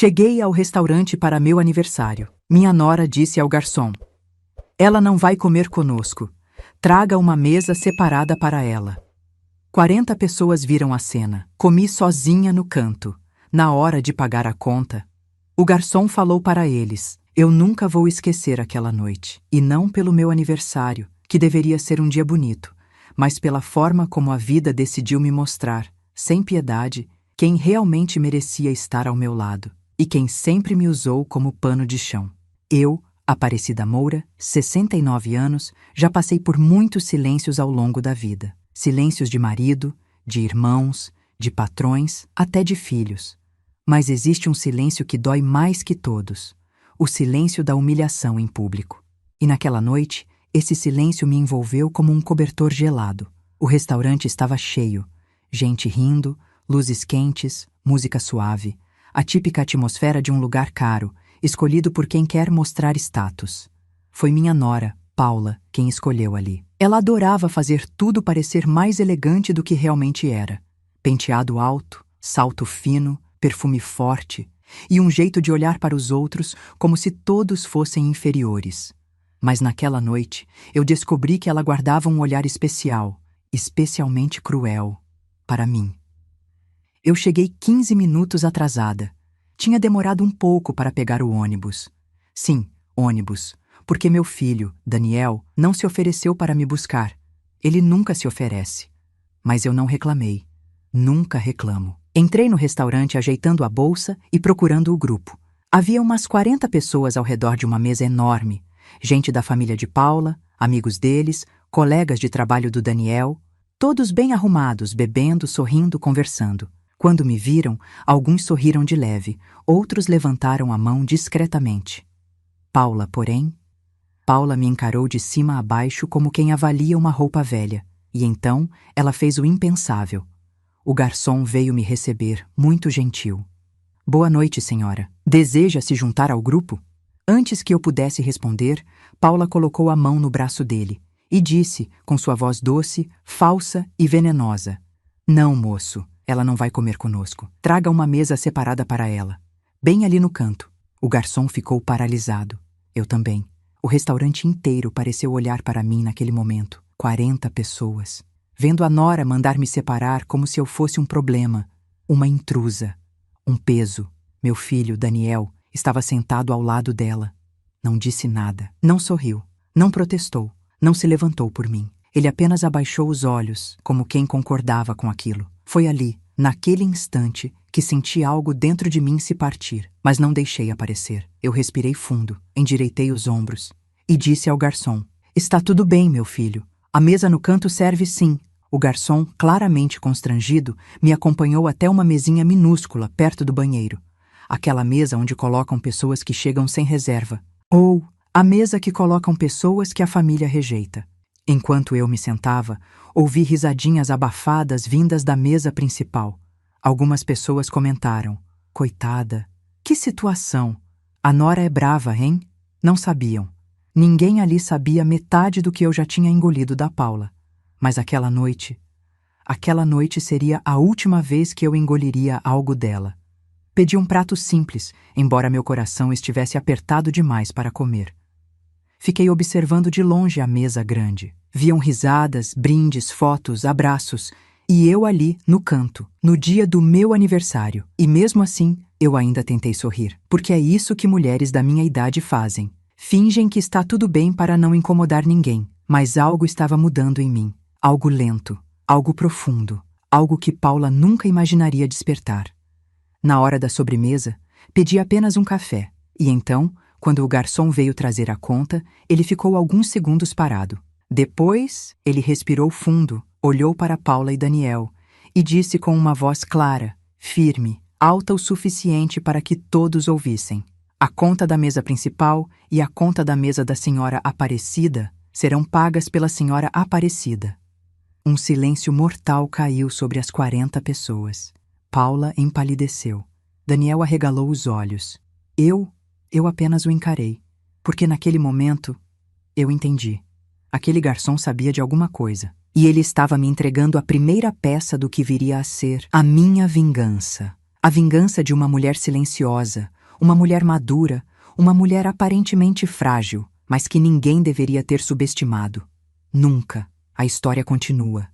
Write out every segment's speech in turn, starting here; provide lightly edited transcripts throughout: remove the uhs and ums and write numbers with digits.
Cheguei ao restaurante para meu aniversário. Minha nora disse ao garçom: "Ela não vai comer conosco. Traga uma mesa separada para ela." 40 pessoas viram a cena. Comi sozinha no canto. Na hora de pagar a conta, o garçom falou para eles: "Eu nunca vou esquecer aquela noite. E não pelo meu aniversário, que deveria ser um dia bonito, mas pela forma como a vida decidiu me mostrar, sem piedade, quem realmente merecia estar ao meu lado e quem sempre me usou como pano de chão." Eu, Aparecida Moura, 69 anos, já passei por muitos silêncios ao longo da vida. Silêncios de marido, de irmãos, de patrões, até de filhos. Mas existe um silêncio que dói mais que todos: o silêncio da humilhação em público. E naquela noite, esse silêncio me envolveu como um cobertor gelado. O restaurante estava cheio, gente rindo, luzes quentes, música suave, a típica atmosfera de um lugar caro, escolhido por quem quer mostrar status. Foi minha nora, Paula, quem escolheu ali. Ela adorava fazer tudo parecer mais elegante do que realmente era. Penteado alto, salto fino, perfume forte e um jeito de olhar para os outros como se todos fossem inferiores. Mas naquela noite, eu descobri que ela guardava um olhar especial, especialmente cruel, para mim. Eu cheguei 15 minutos atrasada. Tinha demorado um pouco para pegar o ônibus. Sim, ônibus, porque meu filho, Daniel, não se ofereceu para me buscar. Ele nunca se oferece. Mas eu não reclamei. Nunca reclamo. Entrei no restaurante ajeitando a bolsa e procurando o grupo. Havia umas 40 pessoas ao redor de uma mesa enorme. Gente da família de Paula, amigos deles, colegas de trabalho do Daniel, todos bem arrumados, bebendo, sorrindo, conversando. Quando me viram, alguns sorriram de leve, outros levantaram a mão discretamente. Paula, porém, Paula me encarou de cima a baixo como quem avalia uma roupa velha, e então ela fez o impensável. O garçom veio me receber, muito gentil. "Boa noite, senhora. Deseja se juntar ao grupo?" Antes que eu pudesse responder, Paula colocou a mão no braço dele e disse, com sua voz doce, falsa e venenosa: "Não, moço. Ela não vai comer conosco. Traga uma mesa separada para ela. Bem ali no canto." O garçom ficou paralisado. Eu também. O restaurante inteiro pareceu olhar para mim naquele momento. 40 pessoas. Vendo a nora mandar me separar como se eu fosse um problema. Uma intrusa. Um peso. Meu filho, Daniel, estava sentado ao lado dela. Não disse nada. Não sorriu. Não protestou. Não se levantou por mim. Ele apenas abaixou os olhos, como quem concordava com aquilo. Foi ali, naquele instante, que senti algo dentro de mim se partir, mas não deixei aparecer. Eu respirei fundo, endireitei os ombros e disse ao garçom: "Está tudo bem, meu filho. A mesa no canto serve sim." O garçom, claramente constrangido, me acompanhou até uma mesinha minúscula perto do banheiro. Aquela mesa onde colocam pessoas que chegam sem reserva. Ou a mesa que colocam pessoas que a família rejeita. Enquanto eu me sentava, ouvi risadinhas abafadas vindas da mesa principal. Algumas pessoas comentaram: "Coitada, que situação! A nora é brava, hein?" Não sabiam. Ninguém ali sabia metade do que eu já tinha engolido da Paula. Mas aquela noite seria a última vez que eu engoliria algo dela. Pedi um prato simples, embora meu coração estivesse apertado demais para comer. Fiquei observando de longe a mesa grande. Viam risadas, brindes, fotos, abraços. E eu ali, no canto, no dia do meu aniversário. E mesmo assim, eu ainda tentei sorrir. Porque é isso que mulheres da minha idade fazem. Fingem que está tudo bem para não incomodar ninguém. Mas algo estava mudando em mim. Algo lento, algo profundo. Algo que Paula nunca imaginaria despertar. Na hora da sobremesa, pedi apenas um café. E então, quando o garçom veio trazer a conta, ele ficou alguns segundos parado. Depois, ele respirou fundo, olhou para Paula e Daniel e disse com uma voz clara, firme, alta o suficiente para que todos ouvissem: "A conta da mesa principal e a conta da mesa da senhora Aparecida serão pagas pela senhora Aparecida." Um silêncio mortal caiu sobre as 40 pessoas. Paula empalideceu. Daniel arregalou os olhos. Eu apenas o encarei, porque naquele momento eu entendi. Aquele garçom sabia de alguma coisa, e ele estava me entregando a primeira peça do que viria a ser a minha vingança. A vingança de uma mulher silenciosa, uma mulher madura, uma mulher aparentemente frágil, mas que ninguém deveria ter subestimado. Nunca. A história continua.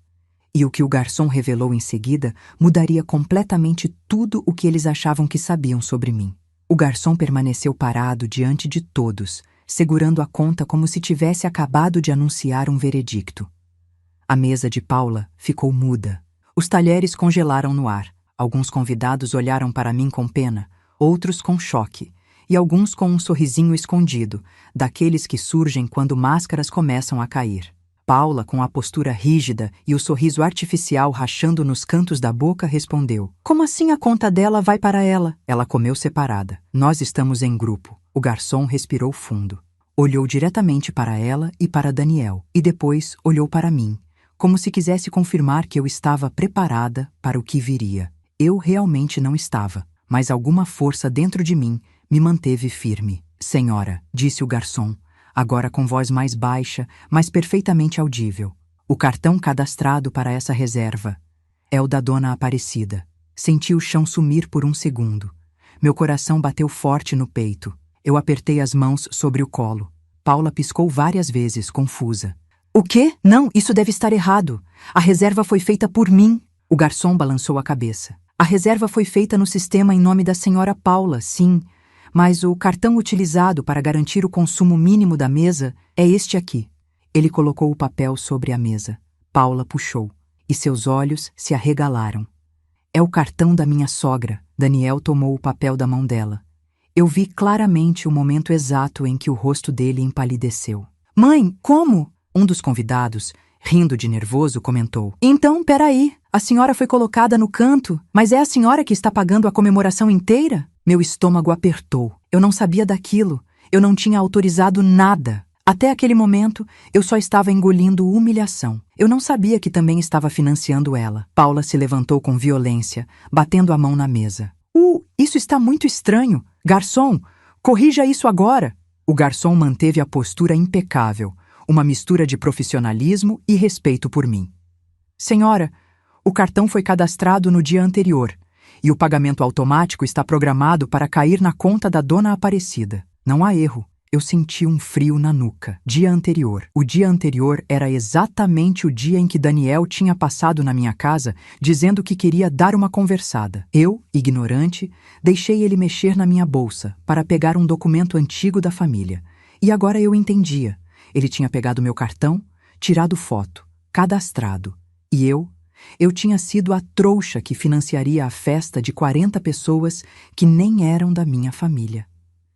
E o que o garçom revelou em seguida mudaria completamente tudo o que eles achavam que sabiam sobre mim. O garçom permaneceu parado diante de todos, segurando a conta como se tivesse acabado de anunciar um veredicto. A mesa de Paula ficou muda. Os talheres congelaram no ar. Alguns convidados olharam para mim com pena, outros com choque, e alguns com um sorrisinho escondido, daqueles que surgem quando máscaras começam a cair. Paula, com a postura rígida e o sorriso artificial rachando nos cantos da boca, respondeu: "Como assim a conta dela vai para ela?" Ela comeu separada. "Nós estamos em grupo." O garçom respirou fundo. Olhou diretamente para ela e para Daniel, e depois olhou para mim, como se quisesse confirmar que eu estava preparada para o que viria. Eu realmente não estava, mas alguma força dentro de mim me manteve firme. "Senhora", disse o garçom, agora com voz mais baixa, mas perfeitamente audível. "O cartão cadastrado para essa reserva é o da Dona Aparecida." Senti o chão sumir por um segundo. Meu coração bateu forte no peito. Eu apertei as mãos sobre o colo. Paula piscou várias vezes, confusa. "O quê? Não, isso deve estar errado. A reserva foi feita por mim." O garçom balançou a cabeça. "A reserva foi feita no sistema em nome da senhora Paula, sim. Mas o cartão utilizado para garantir o consumo mínimo da mesa é este aqui." Ele colocou o papel sobre a mesa. Paula puxou, e seus olhos se arregalaram. "É o cartão da minha sogra." Daniel tomou o papel da mão dela. Eu vi claramente o momento exato em que o rosto dele empalideceu. "Mãe, como?" Um dos convidados, rindo de nervoso, comentou: "Então, peraí, a senhora foi colocada no canto, mas é a senhora que está pagando a comemoração inteira?" Meu estômago apertou. Eu não sabia daquilo. Eu não tinha autorizado nada. Até aquele momento, eu só estava engolindo humilhação. Eu não sabia que também estava financiando ela. Paula se levantou com violência, batendo a mão na mesa. Isso está muito estranho. Garçom, corrija isso agora." O garçom manteve a postura impecável, uma mistura de profissionalismo e respeito por mim. "Senhora, o cartão foi cadastrado no dia anterior e o pagamento automático está programado para cair na conta da Dona Aparecida. Não há erro." Eu senti um frio na nuca. Dia anterior. O dia anterior era exatamente o dia em que Daniel tinha passado na minha casa dizendo que queria dar uma conversada. Eu, ignorante, deixei ele mexer na minha bolsa para pegar um documento antigo da família. E agora eu entendia. Ele tinha pegado meu cartão, tirado foto, cadastrado. E eu tinha sido a trouxa que financiaria a festa de 40 pessoas que nem eram da minha família.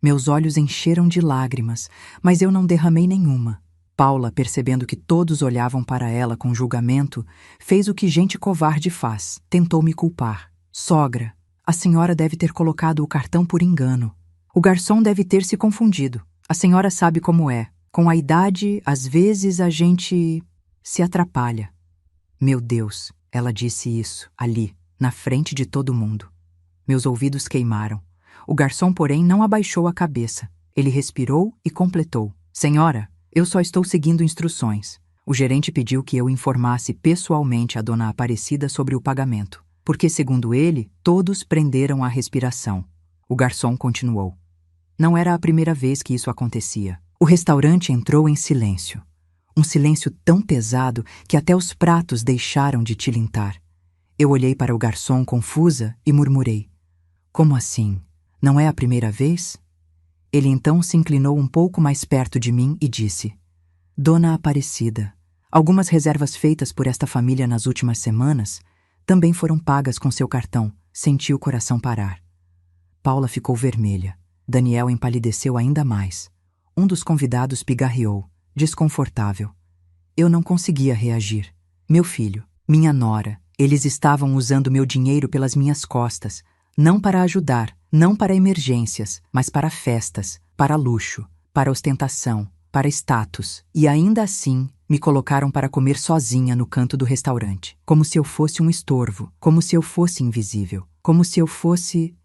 Meus olhos encheram de lágrimas, mas eu não derramei nenhuma. Paula, percebendo que todos olhavam para ela com julgamento, fez o que gente covarde faz. Tentou me culpar. "Sogra, a senhora deve ter colocado o cartão por engano. O garçom deve ter se confundido. A senhora sabe como é. Com a idade, às vezes a gente se atrapalha." Meu Deus, ela disse isso, ali, na frente de todo mundo. Meus ouvidos queimaram. O garçom, porém, não abaixou a cabeça. Ele respirou e completou: "Senhora, eu só estou seguindo instruções. O gerente pediu que eu informasse pessoalmente a Dona Aparecida sobre o pagamento, porque, segundo ele, todos prenderam a respiração." O garçom continuou: "Não era a primeira vez que isso acontecia." O restaurante entrou em silêncio. Um silêncio tão pesado que até os pratos deixaram de tilintar. Eu olhei para o garçom confusa e murmurei: "Como assim? Não é a primeira vez?" Ele então se inclinou um pouco mais perto de mim e disse: "Dona Aparecida, algumas reservas feitas por esta família nas últimas semanas também foram pagas com seu cartão." Senti o coração parar. Paula ficou vermelha. Daniel empalideceu ainda mais. Um dos convidados pigarreou, desconfortável. Eu não conseguia reagir. Meu filho, minha nora, eles estavam usando meu dinheiro pelas minhas costas, não para ajudar, não para emergências, mas para festas, para luxo, para ostentação, para status. E ainda assim, me colocaram para comer sozinha no canto do restaurante, como se eu fosse um estorvo, como se eu fosse invisível, como se eu fosse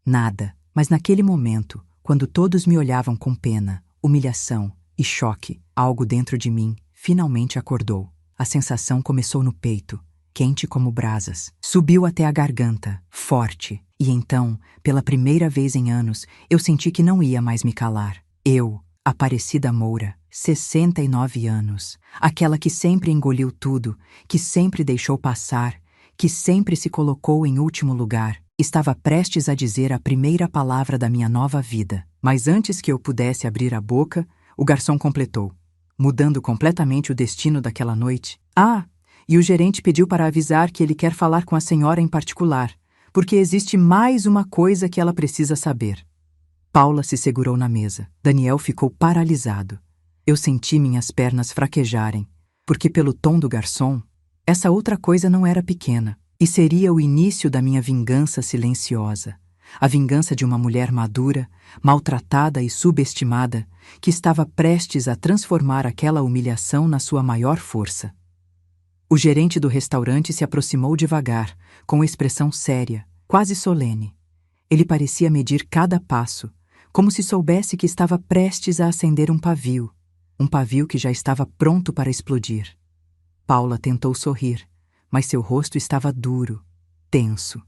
nada. Mas naquele momento, quando todos me olhavam com pena, humilhação e choque, algo dentro de mim finalmente acordou. A sensação começou no peito, quente como brasas. Subiu até a garganta, forte, e então, pela primeira vez em anos, eu senti que não ia mais me calar. Eu, Aparecida Moura, 69 anos, aquela que sempre engoliu tudo, que sempre deixou passar, que sempre se colocou em último lugar, estava prestes a dizer a primeira palavra da minha nova vida. Mas antes que eu pudesse abrir a boca, o garçom completou, mudando completamente o destino daquela noite. Ah, e o gerente pediu para avisar que ele quer falar com a senhora em particular, porque existe mais uma coisa que ela precisa saber. Paula se segurou na mesa. Daniel ficou paralisado. Eu senti minhas pernas fraquejarem, porque pelo tom do garçom, essa outra coisa não era pequena, e seria o início da minha vingança silenciosa. A vingança de uma mulher madura, maltratada e subestimada, que estava prestes a transformar aquela humilhação na sua maior força. O gerente do restaurante se aproximou devagar, com expressão séria, quase solene. Ele parecia medir cada passo, como se soubesse que estava prestes a acender um pavio que já estava pronto para explodir. Paula tentou sorrir, mas seu rosto estava duro, tenso.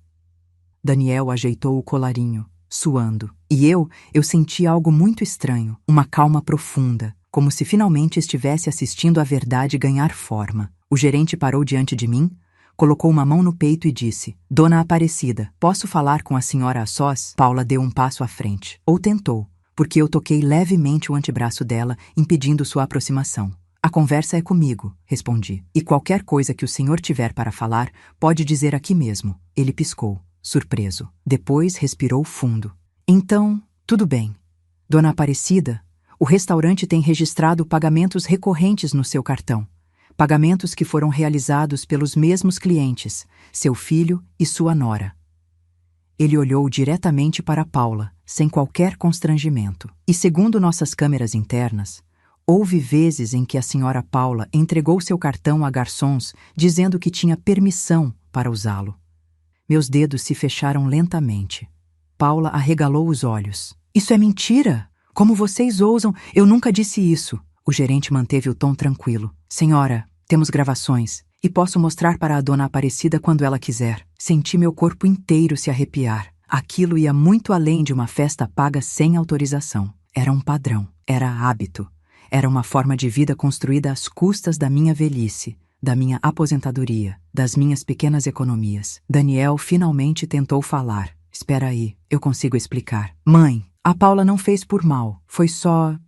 Daniel ajeitou o colarinho, suando, e eu senti algo muito estranho, uma calma profunda, como se finalmente estivesse assistindo a verdade ganhar forma. O gerente parou diante de mim, colocou uma mão no peito e disse: Dona Aparecida, posso falar com a senhora a sós? Paula deu um passo à frente. Ou tentou, porque eu toquei levemente o antebraço dela, impedindo sua aproximação. A conversa é comigo, respondi. E qualquer coisa que o senhor tiver para falar, pode dizer aqui mesmo. Ele piscou, surpreso. Depois respirou fundo. Então, tudo bem. Dona Aparecida, o restaurante tem registrado pagamentos recorrentes no seu cartão. Pagamentos que foram realizados pelos mesmos clientes, seu filho e sua nora. Ele olhou diretamente para Paula, sem qualquer constrangimento. E segundo nossas câmeras internas, houve vezes em que a senhora Paula entregou seu cartão a garçons dizendo que tinha permissão para usá-lo. Meus dedos se fecharam lentamente. Paula arregalou os olhos. Isso é mentira! Como vocês ousam? Eu nunca disse isso. O gerente manteve o tom tranquilo. Senhora, temos gravações, e posso mostrar para a dona Aparecida quando ela quiser. Senti meu corpo inteiro se arrepiar. Aquilo ia muito além de uma festa paga sem autorização. Era um padrão, era hábito, era uma forma de vida construída às custas da minha velhice, da minha aposentadoria, das minhas pequenas economias. Daniel finalmente tentou falar. Espera aí, eu consigo explicar. Mãe, a Paula não fez por mal, foi só,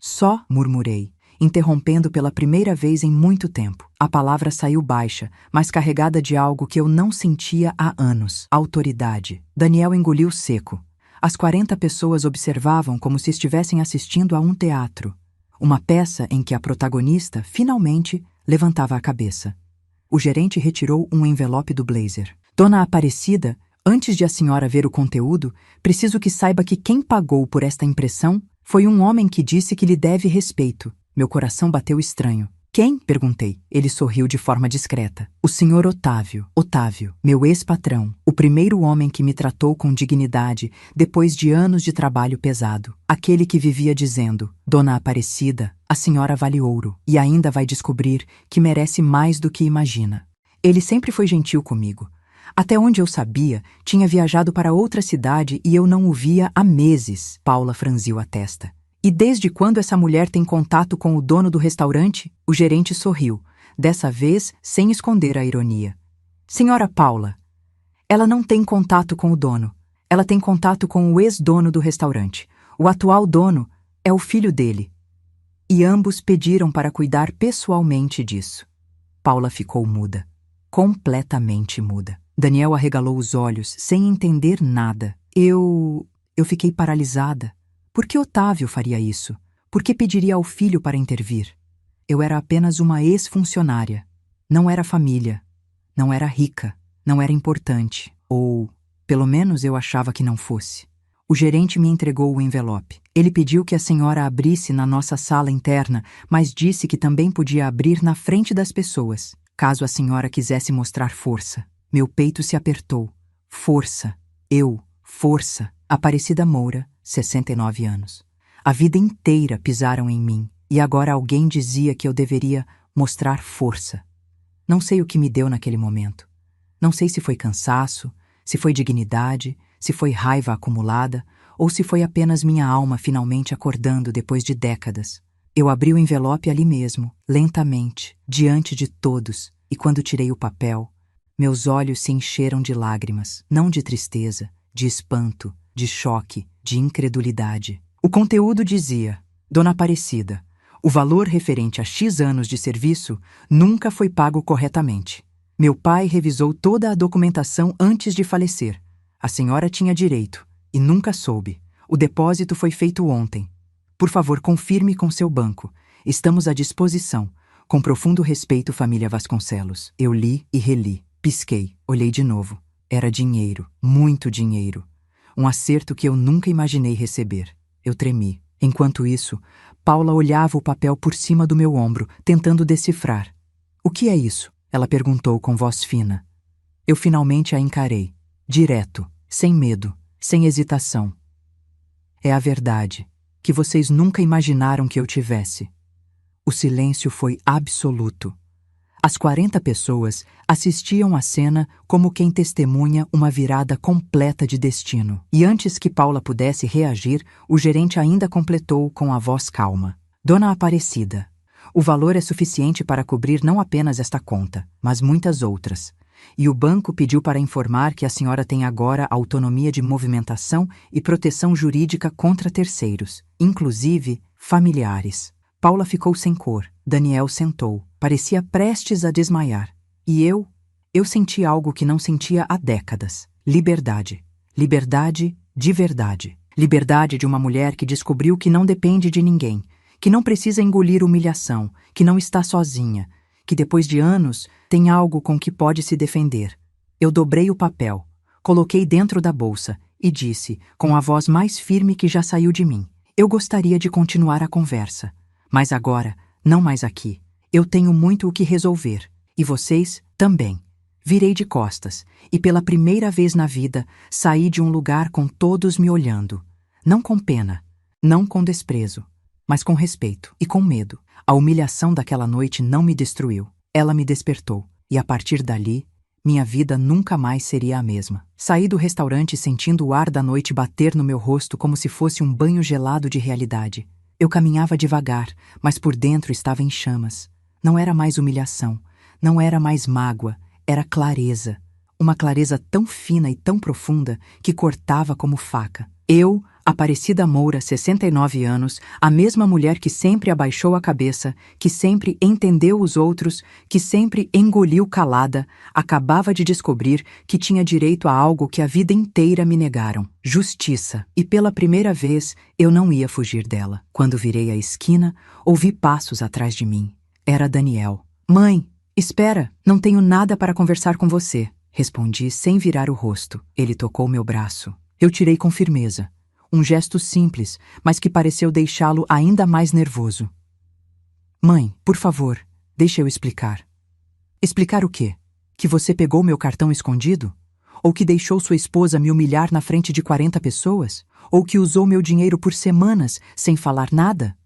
murmurei, interrompendo pela primeira vez em muito tempo. A palavra saiu baixa, mas carregada de algo que eu não sentia há anos. Autoridade. Daniel engoliu seco. As 40 pessoas observavam como se estivessem assistindo a um teatro. Uma peça em que a protagonista, finalmente, levantava a cabeça. O gerente retirou um envelope do blazer. Dona Aparecida, antes de a senhora ver o conteúdo, preciso que saiba que quem pagou por esta impressão foi um homem que disse que lhe deve respeito. Meu coração bateu estranho. Quem? Perguntei. Ele sorriu de forma discreta. O senhor Otávio. Otávio, meu ex-patrão. O primeiro homem que me tratou com dignidade depois de anos de trabalho pesado. Aquele que vivia dizendo: Dona Aparecida, a senhora vale ouro e ainda vai descobrir que merece mais do que imagina. Ele sempre foi gentil comigo. Até onde eu sabia, tinha viajado para outra cidade e eu não o via há meses. Paula franziu a testa. E desde quando essa mulher tem contato com o dono do restaurante? O gerente sorriu, dessa vez sem esconder a ironia. Senhora Paula, ela não tem contato com o dono. Ela tem contato com o ex-dono do restaurante. O atual dono é o filho dele. E ambos pediram para cuidar pessoalmente disso. Paula ficou muda. Completamente muda. Daniel arregalou os olhos, sem entender nada. Eu fiquei paralisada. Por que Otávio faria isso? Por que pediria ao filho para intervir? Eu era apenas uma ex-funcionária. Não era família. Não era rica. Não era importante. Ou, pelo menos eu achava que não fosse. O gerente me entregou o envelope. Ele pediu que a senhora abrisse na nossa sala interna, mas disse que também podia abrir na frente das pessoas, caso a senhora quisesse mostrar força. Meu peito se apertou. Força. Força. Aparecida Moura, 69 anos. A vida inteira pisaram em mim, e agora alguém dizia que eu deveria mostrar força. Não sei o que me deu naquele momento. Não sei se foi cansaço, se foi dignidade, se foi raiva acumulada, ou se foi apenas minha alma finalmente acordando depois de décadas. Eu abri o envelope ali mesmo, lentamente, diante de todos, e quando tirei o papel, meus olhos se encheram de lágrimas, não de tristeza, de espanto, de choque, de incredulidade. O conteúdo dizia: Dona Aparecida, o valor referente a X anos de serviço nunca foi pago corretamente. Meu pai revisou toda a documentação antes de falecer. A senhora tinha direito, e nunca soube. O depósito foi feito ontem. Por favor, confirme com seu banco. Estamos à disposição. Com profundo respeito, família Vasconcelos. Eu li e reli. Pisquei, olhei de novo. Era dinheiro, muito dinheiro. Um acerto que eu nunca imaginei receber. Eu tremi. Enquanto isso, Paula olhava o papel por cima do meu ombro, tentando decifrar. O que é isso? Ela perguntou com voz fina. Eu finalmente a encarei. Direto, sem medo, sem hesitação. É a verdade, que vocês nunca imaginaram que eu tivesse. O silêncio foi absoluto. As 40 pessoas assistiam à cena como quem testemunha uma virada completa de destino. E antes que Paula pudesse reagir, o gerente ainda completou com a voz calma. Dona Aparecida, o valor é suficiente para cobrir não apenas esta conta, mas muitas outras. E o banco pediu para informar que a senhora tem agora autonomia de movimentação e proteção jurídica contra terceiros, inclusive familiares. Paula ficou sem cor. Daniel sentou. Parecia prestes a desmaiar. E eu senti algo que não sentia há décadas. Liberdade. Liberdade de verdade. Liberdade de uma mulher que descobriu que não depende de ninguém, que não precisa engolir humilhação, que não está sozinha, que depois de anos tem algo com que pode se defender. Eu dobrei o papel, coloquei dentro da bolsa e disse, com a voz mais firme que já saiu de mim: eu gostaria de continuar a conversa, mas agora, não mais aqui. Eu tenho muito o que resolver, e vocês também. Virei de costas, e pela primeira vez na vida, saí de um lugar com todos me olhando. Não com pena, não com desprezo, mas com respeito e com medo. A humilhação daquela noite não me destruiu. Ela me despertou, e a partir dali, minha vida nunca mais seria a mesma. Saí do restaurante sentindo o ar da noite bater no meu rosto como se fosse um banho gelado de realidade. Eu caminhava devagar, mas por dentro estava em chamas. Não era mais humilhação, não era mais mágoa, era clareza. Uma clareza tão fina e tão profunda que cortava como faca. Eu, Aparecida Moura, 69 anos, a mesma mulher que sempre abaixou a cabeça, que sempre entendeu os outros, que sempre engoliu calada, acabava de descobrir que tinha direito a algo que a vida inteira me negaram: justiça. E pela primeira vez eu não ia fugir dela. Quando virei a esquina, ouvi passos atrás de mim. Era Daniel. Mãe, espera, não tenho nada para conversar com você, respondi sem virar o rosto. Ele tocou meu braço. Eu tirei com firmeza. Um gesto simples, mas que pareceu deixá-lo ainda mais nervoso. Mãe, por favor, deixe eu explicar. Explicar o quê? Que você pegou meu cartão escondido? Ou que deixou sua esposa me humilhar na frente de 40 pessoas? Ou que usou meu dinheiro por semanas sem falar nada?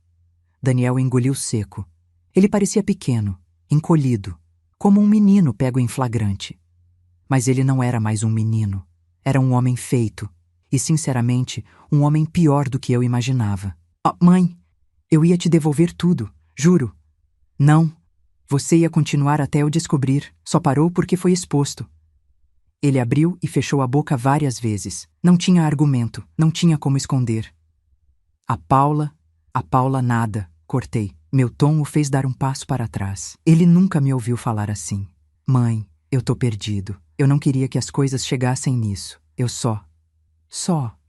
Daniel engoliu seco. Ele parecia pequeno, encolhido, como um menino pego em flagrante. Mas ele não era mais um menino. Era um homem feito. E, sinceramente, um homem pior do que eu imaginava. Mãe, eu ia te devolver tudo, juro. Não, você ia continuar até eu descobrir. Só parou porque foi exposto. Ele abriu e fechou a boca várias vezes. Não tinha argumento, não tinha como esconder. A Paula nada, cortei. Meu tom o fez dar um passo para trás. Ele nunca me ouviu falar assim. Mãe, eu tô perdido. Eu não queria que as coisas chegassem nisso. Eu só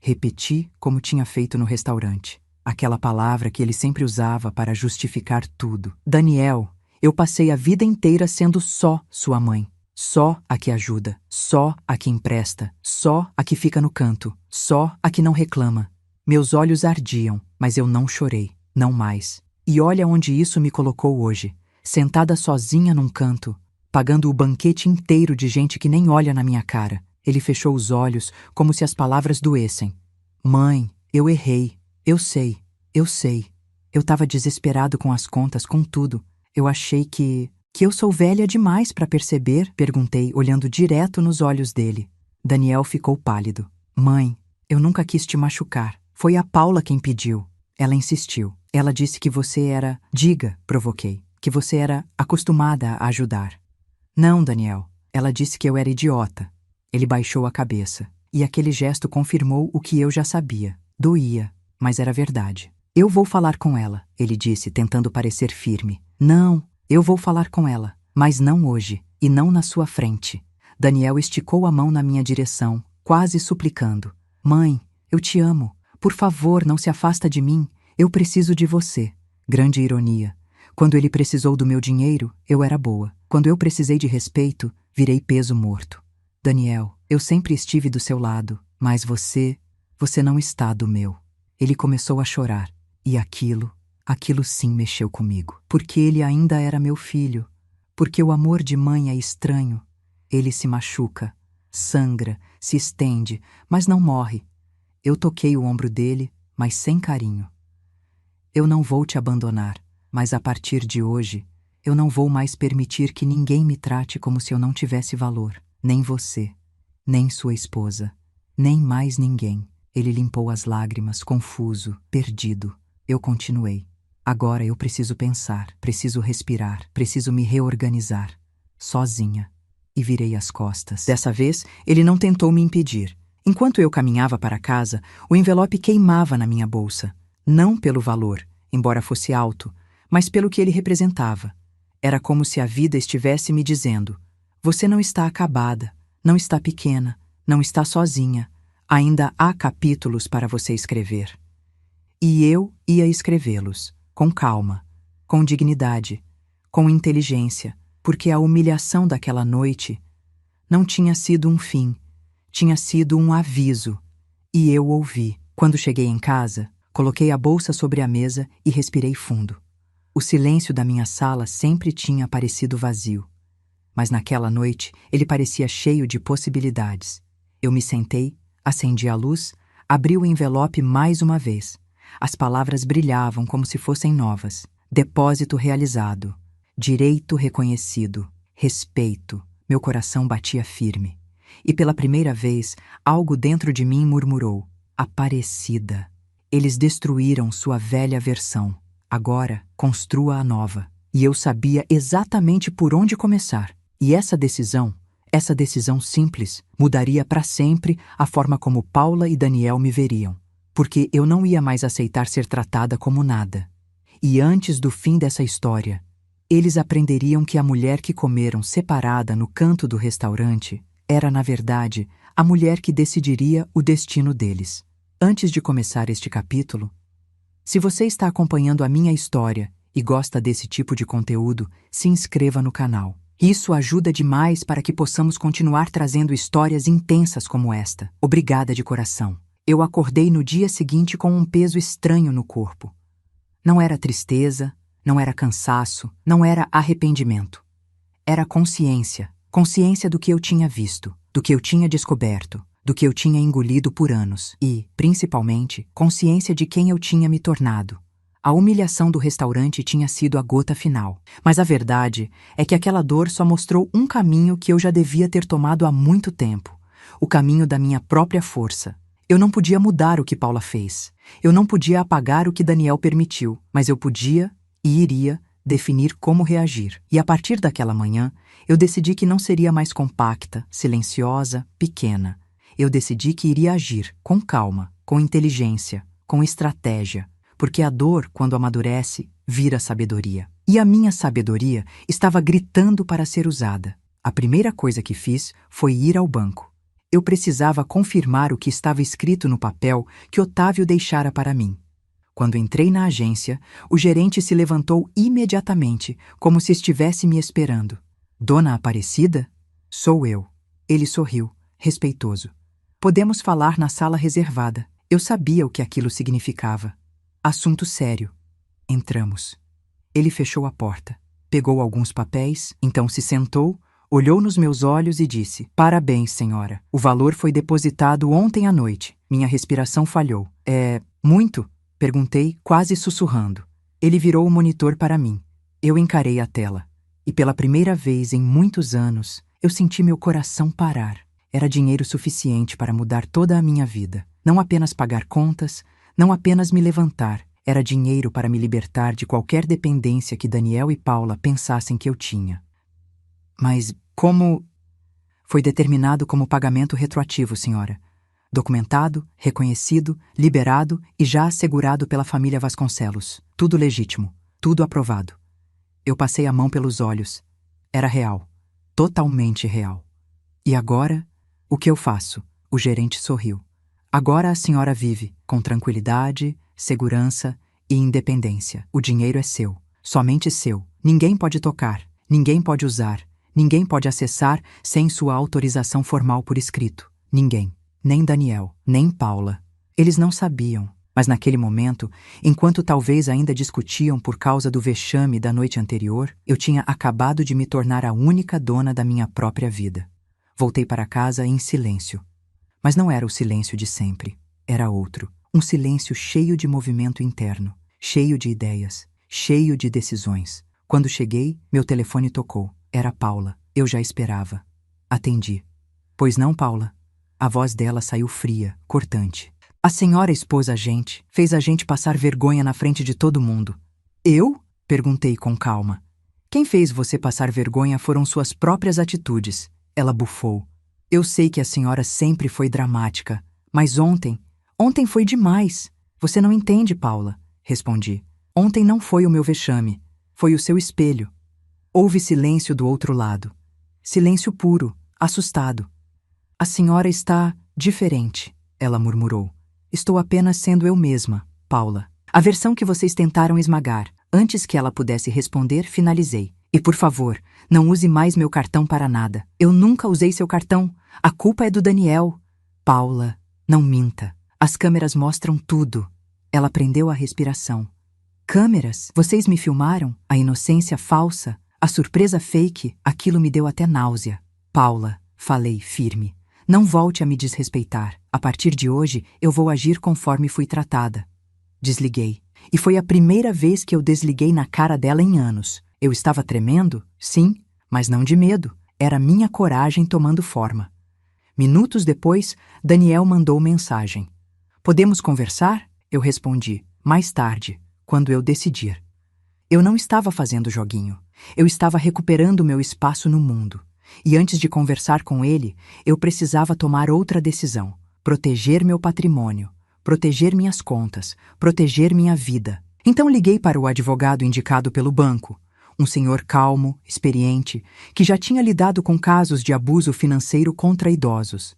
repeti como tinha feito no restaurante. Aquela palavra que ele sempre usava para justificar tudo. Daniel, eu passei a vida inteira sendo só sua mãe. Só a que ajuda, só a que empresta, só a que fica no canto, só a que não reclama. Meus olhos ardiam, mas eu não chorei, não mais. E olha onde isso me colocou hoje, sentada sozinha num canto, pagando o banquete inteiro de gente que nem olha na minha cara. Ele fechou os olhos, como se as palavras doessem. Mãe, eu errei. Eu sei. Eu estava desesperado com as contas, com tudo. Eu achei que Que eu sou velha demais para perceber? Perguntei, olhando direto nos olhos dele. Daniel ficou pálido. Mãe, eu nunca quis te machucar. Foi a Paula quem pediu. Ela insistiu. Ela disse que você era... Diga, provoquei, que você era acostumada a ajudar. Não, Daniel. Ela disse que eu era idiota. Ele baixou a cabeça. E aquele gesto confirmou o que eu já sabia. Doía, mas era verdade. Eu vou falar com ela, ele disse, tentando parecer firme. Não, eu vou falar com ela, mas não hoje, e não na sua frente. Daniel esticou a mão na minha direção, quase suplicando. Mãe, eu te amo. Por favor, não se afasta de mim. Eu preciso de você. Grande ironia. Quando ele precisou do meu dinheiro, eu era boa. Quando eu precisei de respeito, virei peso morto. Daniel, eu sempre estive do seu lado, mas você não está do meu. Ele começou a chorar, e aquilo sim mexeu comigo. Porque ele ainda era meu filho. Porque o amor de mãe é estranho. Ele se machuca, sangra, se estende, mas não morre. Eu toquei o ombro dele, mas sem carinho. Eu não vou te abandonar, mas a partir de hoje, eu não vou mais permitir que ninguém me trate como se eu não tivesse valor. Nem você, nem sua esposa, nem mais ninguém. Ele limpou as lágrimas, confuso, perdido. Eu continuei. Agora eu preciso pensar, preciso respirar, preciso me reorganizar. Sozinha. E virei as costas. Dessa vez, ele não tentou me impedir. Enquanto eu caminhava para casa, o envelope queimava na minha bolsa. Não pelo valor, embora fosse alto, mas pelo que ele representava. Era como se a vida estivesse me dizendo: você não está acabada, não está pequena, não está sozinha. Ainda há capítulos para você escrever. E eu ia escrevê-los, com calma, com dignidade, com inteligência, porque a humilhação daquela noite não tinha sido um fim, tinha sido um aviso. E eu ouvi. Quando cheguei em casa, coloquei a bolsa sobre a mesa e respirei fundo. O silêncio da minha sala sempre tinha parecido vazio. Mas naquela noite, ele parecia cheio de possibilidades. Eu me sentei, acendi a luz, abri o envelope mais uma vez. As palavras brilhavam como se fossem novas. Depósito realizado. Direito reconhecido. Respeito. Meu coração batia firme. E pela primeira vez, algo dentro de mim murmurou: Aparecida. Eles destruíram sua velha versão. Agora, construa a nova. E eu sabia exatamente por onde começar. E essa decisão simples, mudaria para sempre a forma como Paula e Daniel me veriam. Porque eu não ia mais aceitar ser tratada como nada. E antes do fim dessa história, eles aprenderiam que a mulher que comeram separada no canto do restaurante era, na verdade, a mulher que decidiria o destino deles. Antes de começar este capítulo, se você está acompanhando a minha história e gosta desse tipo de conteúdo, se inscreva no canal. Isso ajuda demais para que possamos continuar trazendo histórias intensas como esta. Obrigada de coração. Eu acordei no dia seguinte com um peso estranho no corpo. Não era tristeza, não era cansaço, não era arrependimento. Era consciência. Consciência do que eu tinha visto, do que eu tinha descoberto, do que eu tinha engolido por anos e, principalmente, consciência de quem eu tinha me tornado. A humilhação do restaurante tinha sido a gota final. Mas a verdade é que aquela dor só mostrou um caminho que eu já devia ter tomado há muito tempo. O caminho da minha própria força. Eu não podia mudar o que Paula fez. Eu não podia apagar o que Daniel permitiu. Mas eu podia e iria definir como reagir. E a partir daquela manhã, eu decidi que não seria mais compacta, silenciosa, pequena. Eu decidi que iria agir com calma, com inteligência, com estratégia. Porque a dor, quando amadurece, vira sabedoria. E a minha sabedoria estava gritando para ser usada. A primeira coisa que fiz foi ir ao banco. Eu precisava confirmar o que estava escrito no papel que Otávio deixara para mim. Quando entrei na agência, o gerente se levantou imediatamente, como se estivesse me esperando. Dona Aparecida? Sou eu. Ele sorriu, respeitoso. Podemos falar na sala reservada. Eu sabia o que aquilo significava. Assunto sério. Entramos. Ele fechou a porta, pegou alguns papéis, então se sentou, olhou nos meus olhos e disse: Parabéns, senhora. O valor foi depositado ontem à noite. Minha respiração falhou. É muito? Perguntei, quase sussurrando. Ele virou o monitor para mim. Eu encarei a tela. E pela primeira vez em muitos anos, eu senti meu coração parar. Era dinheiro suficiente para mudar toda a minha vida. Não apenas pagar contas, não apenas me levantar. Era dinheiro para me libertar de qualquer dependência que Daniel e Paula pensassem que eu tinha. Mas como... Foi determinado como pagamento retroativo, senhora. Documentado, reconhecido, liberado e já assegurado pela família Vasconcelos. Tudo legítimo, tudo aprovado. Eu passei a mão pelos olhos. Era real. Totalmente real. E agora, o que eu faço? O gerente sorriu. Agora a senhora vive com tranquilidade, segurança e independência. O dinheiro é seu, somente seu. Ninguém pode tocar, ninguém pode usar, ninguém pode acessar sem sua autorização formal por escrito. Ninguém. Nem Daniel, nem Paula. Eles não sabiam, mas naquele momento, enquanto talvez ainda discutiam por causa do vexame da noite anterior, eu tinha acabado de me tornar a única dona da minha própria vida. Voltei para casa em silêncio. Mas não era o silêncio de sempre. Era outro. Um silêncio cheio de movimento interno, cheio de ideias, cheio de decisões. Quando cheguei, meu telefone tocou. Era Paula. Eu já esperava. Atendi. Pois não, Paula? A voz dela saiu fria, cortante. A senhora expôs a gente, fez a gente passar vergonha na frente de todo mundo. Eu? Perguntei com calma. Quem fez você passar vergonha foram suas próprias atitudes. Ela bufou. Eu sei que a senhora sempre foi dramática, mas ontem foi demais. Você não entende, Paula, respondi. Ontem não foi o meu vexame, foi o seu espelho. Houve silêncio do outro lado. Silêncio puro, assustado. A senhora está diferente, ela murmurou. Estou apenas sendo eu mesma, Paula. A versão que vocês tentaram esmagar. Antes que ela pudesse responder, finalizei. E por favor, não use mais meu cartão para nada. Eu nunca usei seu cartão. A culpa é do Daniel. Paula, não minta. As câmeras mostram tudo. Ela prendeu a respiração. Câmeras? Vocês me filmaram? A inocência falsa? A surpresa fake? Aquilo me deu até náusea. Paula, falei firme. Não volte a me desrespeitar. A partir de hoje, eu vou agir conforme fui tratada. Desliguei. E foi a primeira vez que eu desliguei na cara dela em anos. Eu estava tremendo? Sim, mas não de medo. Era minha coragem tomando forma. Minutos depois, Daniel mandou mensagem. Podemos conversar? Eu respondi. Mais tarde, quando eu decidir. Eu não estava fazendo joguinho. Eu estava recuperando meu espaço no mundo. E antes de conversar com ele, eu precisava tomar outra decisão. Proteger meu patrimônio, proteger minhas contas, proteger minha vida. Então liguei para o advogado indicado pelo banco, um senhor calmo, experiente, que já tinha lidado com casos de abuso financeiro contra idosos.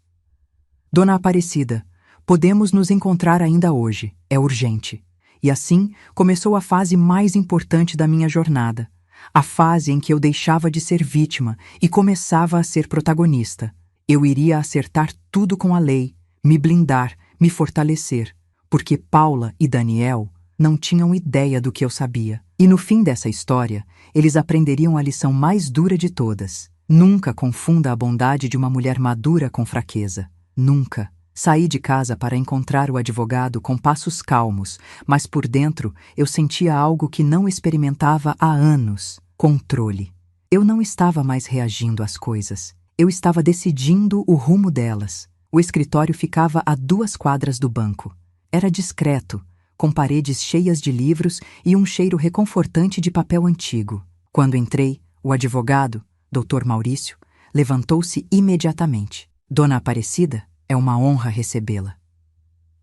Dona Aparecida, podemos nos encontrar ainda hoje, é urgente. E assim começou a fase mais importante da minha jornada. A fase em que eu deixava de ser vítima e começava a ser protagonista. Eu iria acertar tudo com a lei, me blindar, me fortalecer, porque Paula e Daniel não tinham ideia do que eu sabia. E no fim dessa história, eles aprenderiam a lição mais dura de todas. Nunca confunda a bondade de uma mulher madura com fraqueza. Nunca. Saí de casa para encontrar o advogado com passos calmos, mas por dentro eu sentia algo que não experimentava há anos: controle. Eu não estava mais reagindo às coisas. Eu estava decidindo o rumo delas. O escritório ficava a 2 quadras do banco. Era discreto, com paredes cheias de livros e um cheiro reconfortante de papel antigo. Quando entrei, o advogado, Dr. Maurício, levantou-se imediatamente. Dona Aparecida, é uma honra recebê-la.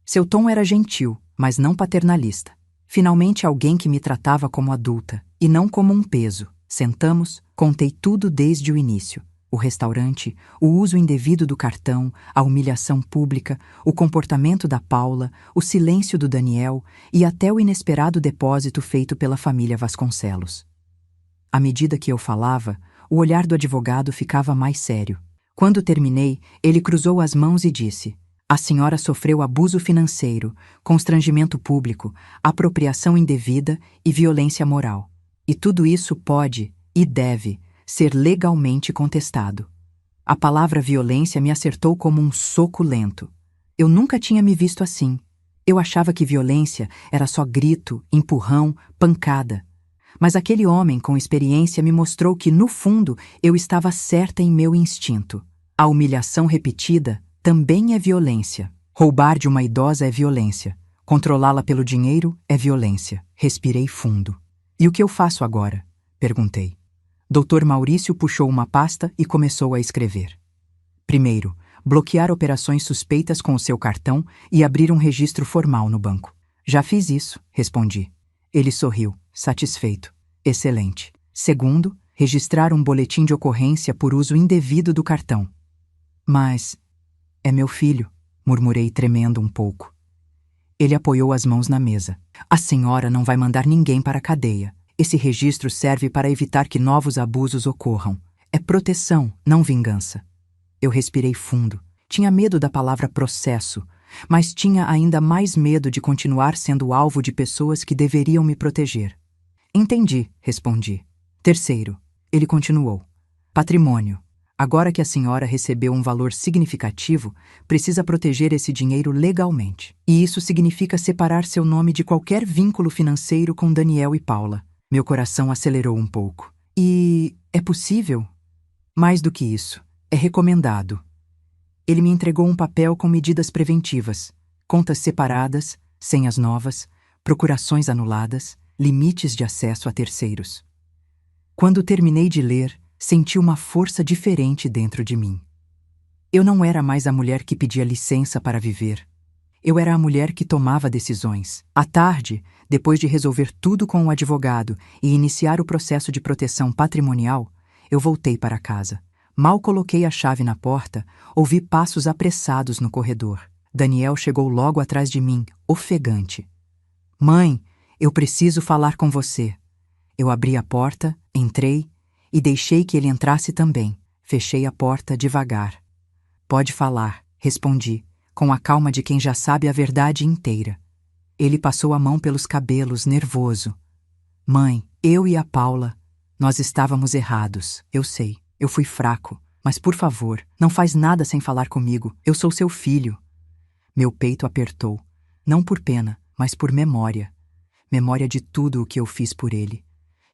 Seu tom era gentil, mas não paternalista. Finalmente alguém que me tratava como adulta, e não como um peso. Sentamos, contei tudo desde o início. O restaurante, o uso indevido do cartão, a humilhação pública, o comportamento da Paula, o silêncio do Daniel e até o inesperado depósito feito pela família Vasconcelos. À medida que eu falava, o olhar do advogado ficava mais sério. Quando terminei, ele cruzou as mãos e disse: "A senhora sofreu abuso financeiro, constrangimento público, apropriação indevida e violência moral. E tudo isso pode e deve ser legalmente contestado." A palavra violência me acertou como um soco lento. Eu nunca tinha me visto assim. Eu achava que violência era só grito, empurrão, pancada. Mas aquele homem com experiência me mostrou que, no fundo, eu estava certa em meu instinto. A humilhação repetida também é violência. Roubar de uma idosa é violência. Controlá-la pelo dinheiro é violência. Respirei fundo. E o que eu faço agora? Perguntei. Dr. Maurício puxou uma pasta e começou a escrever. Primeiro, bloquear operações suspeitas com o seu cartão e abrir um registro formal no banco. Já fiz isso, respondi. Ele sorriu, satisfeito. Excelente. Segundo, registrar um boletim de ocorrência por uso indevido do cartão. Mas é meu filho, murmurei tremendo um pouco. Ele apoiou as mãos na mesa. A senhora não vai mandar ninguém para a cadeia. Esse registro serve para evitar que novos abusos ocorram. É proteção, não vingança. Eu respirei fundo. Tinha medo da palavra processo, mas tinha ainda mais medo de continuar sendo alvo de pessoas que deveriam me proteger. Entendi, respondi. Terceiro, ele continuou. Patrimônio. Agora que a senhora recebeu um valor significativo, precisa proteger esse dinheiro legalmente. E isso significa separar seu nome de qualquer vínculo financeiro com Daniel e Paula. Meu coração acelerou um pouco. E é possível? Mais do que isso, é recomendado. Ele me entregou um papel com medidas preventivas, contas separadas, senhas novas, procurações anuladas, limites de acesso a terceiros. Quando terminei de ler, senti uma força diferente dentro de mim. Eu não era mais a mulher que pedia licença para viver. Eu era a mulher que tomava decisões. À tarde, depois de resolver tudo com o advogado e iniciar o processo de proteção patrimonial, eu voltei para casa. Mal coloquei a chave na porta, ouvi passos apressados no corredor. Daniel chegou logo atrás de mim, ofegante. Mãe, eu preciso falar com você. Eu abri a porta, entrei e deixei que ele entrasse também. Fechei a porta devagar. Pode falar, respondi, com a calma de quem já sabe a verdade inteira. Ele passou a mão pelos cabelos, nervoso. Mãe, eu e a Paula, nós estávamos errados, eu sei. Eu fui fraco, mas por favor, não faz nada sem falar comigo. Eu sou seu filho. Meu peito apertou, não por pena, mas por memória. Memória de tudo o que eu fiz por ele.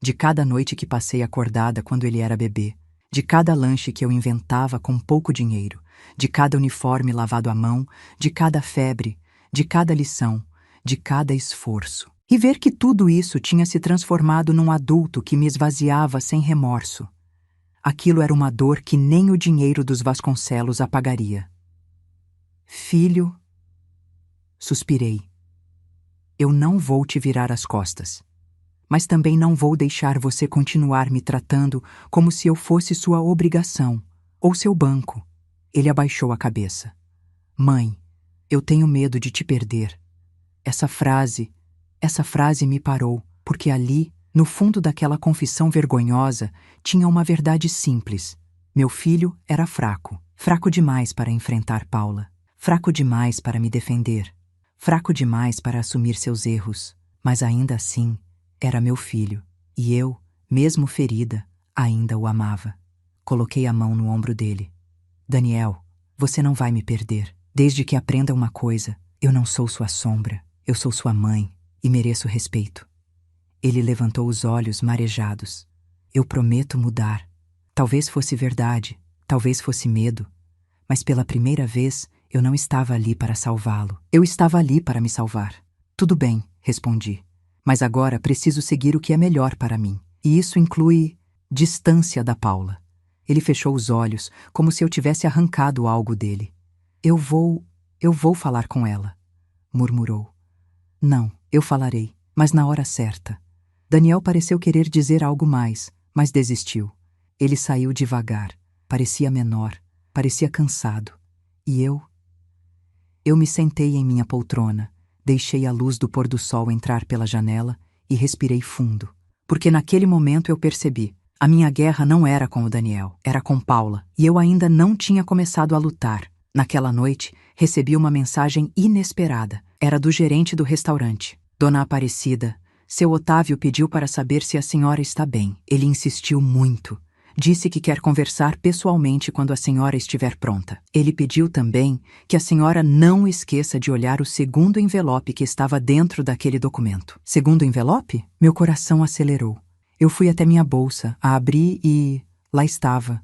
De cada noite que passei acordada quando ele era bebê. De cada lanche que eu inventava com pouco dinheiro. De cada uniforme lavado à mão. De cada febre. De cada lição. De cada esforço. E ver que tudo isso tinha se transformado num adulto que me esvaziava sem remorso. Aquilo era uma dor que nem o dinheiro dos Vasconcelos apagaria. Filho, suspirei. Eu não vou te virar as costas, mas também não vou deixar você continuar me tratando como se eu fosse sua obrigação ou seu banco. Ele abaixou a cabeça. Mãe, eu tenho medo de te perder. Essa frase me parou, porque ali, no fundo daquela confissão vergonhosa, tinha uma verdade simples. Meu filho era fraco. Fraco demais para enfrentar Paula. Fraco demais para me defender. Fraco demais para assumir seus erros. Mas ainda assim, era meu filho. E eu, mesmo ferida, ainda o amava. Coloquei a mão no ombro dele. Daniel, você não vai me perder. Desde que aprenda uma coisa, eu não sou sua sombra. Eu sou sua mãe e mereço respeito. Ele levantou os olhos marejados. Eu prometo mudar. Talvez fosse verdade, talvez fosse medo, mas pela primeira vez eu não estava ali para salvá-lo. Eu estava ali para me salvar. Tudo bem, respondi, mas agora preciso seguir o que é melhor para mim. E isso inclui distância da Paula. Ele fechou os olhos, como se eu tivesse arrancado algo dele. Eu vou falar com ela, murmurou. Não, eu falarei, mas na hora certa. Daniel pareceu querer dizer algo mais, mas desistiu. Ele saiu devagar, parecia menor, parecia cansado. E eu me sentei em minha poltrona, deixei a luz do pôr do sol entrar pela janela e respirei fundo. Porque naquele momento eu percebi, a minha guerra não era com o Daniel, era com Paula, e eu ainda não tinha começado a lutar. Naquela noite, recebi uma mensagem inesperada. Era do gerente do restaurante. Dona Aparecida, seu Otávio pediu para saber se a senhora está bem. Ele insistiu muito. Disse que quer conversar pessoalmente quando a senhora estiver pronta. Ele pediu também que a senhora não esqueça de olhar o segundo envelope que estava dentro daquele documento. Segundo envelope? Meu coração acelerou. Eu fui até minha bolsa, a abri e... lá estava.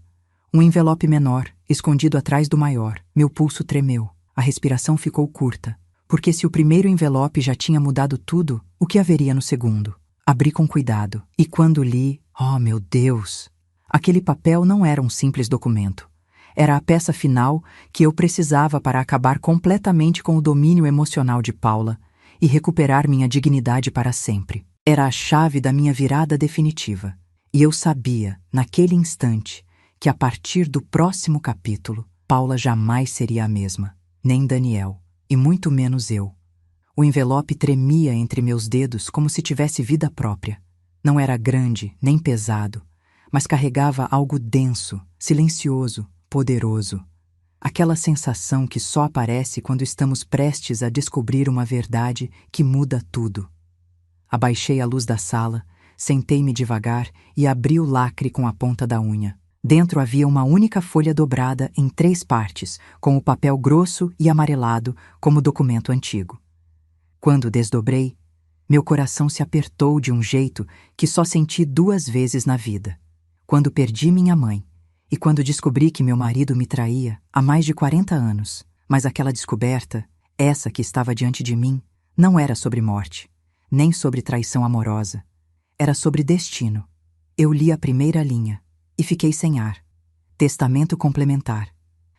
Um envelope menor, escondido atrás do maior. Meu pulso tremeu. A respiração ficou curta. Porque se o primeiro envelope já tinha mudado tudo, o que haveria no segundo? Abri com cuidado. E quando li... oh, meu Deus! Aquele papel não era um simples documento. Era a peça final que eu precisava para acabar completamente com o domínio emocional de Paula e recuperar minha dignidade para sempre. Era a chave da minha virada definitiva. E eu sabia, naquele instante, que a partir do próximo capítulo, Paula jamais seria a mesma, nem Daniel, e muito menos eu. O envelope tremia entre meus dedos como se tivesse vida própria. Não era grande, nem pesado, mas carregava algo denso, silencioso, poderoso. Aquela sensação que só aparece quando estamos prestes a descobrir uma verdade que muda tudo. Abaixei a luz da sala, sentei-me devagar e abri o lacre com a ponta da unha. Dentro havia uma única folha dobrada em 3 partes, com o papel grosso e amarelado como documento antigo. Quando desdobrei, meu coração se apertou de um jeito que só senti 2 vezes na vida. Quando perdi minha mãe e quando descobri que meu marido me traía há mais de 40 anos. Mas aquela descoberta, essa que estava diante de mim, não era sobre morte, nem sobre traição amorosa. Era sobre destino. Eu li a primeira linha e fiquei sem ar. Testamento complementar.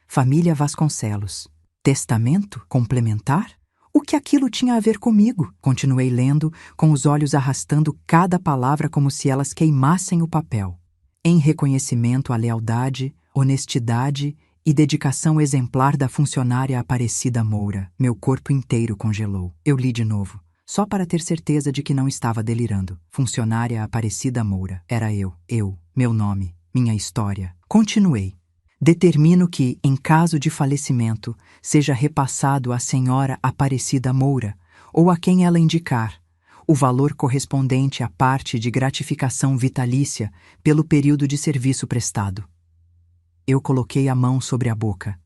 Família Vasconcelos. Testamento complementar? O que aquilo tinha a ver comigo? Continuei lendo, com os olhos arrastando cada palavra como se elas queimassem o papel. Em reconhecimento à lealdade, honestidade e dedicação exemplar da funcionária Aparecida Moura, meu corpo inteiro congelou. Eu li de novo, só para ter certeza de que não estava delirando. Funcionária Aparecida Moura. Era eu, meu nome, minha história. Continuei. Determino que, em caso de falecimento, seja repassado à senhora Aparecida Moura, ou a quem ela indicar, o valor correspondente à parte de gratificação vitalícia pelo período de serviço prestado. Eu coloquei a mão sobre a boca.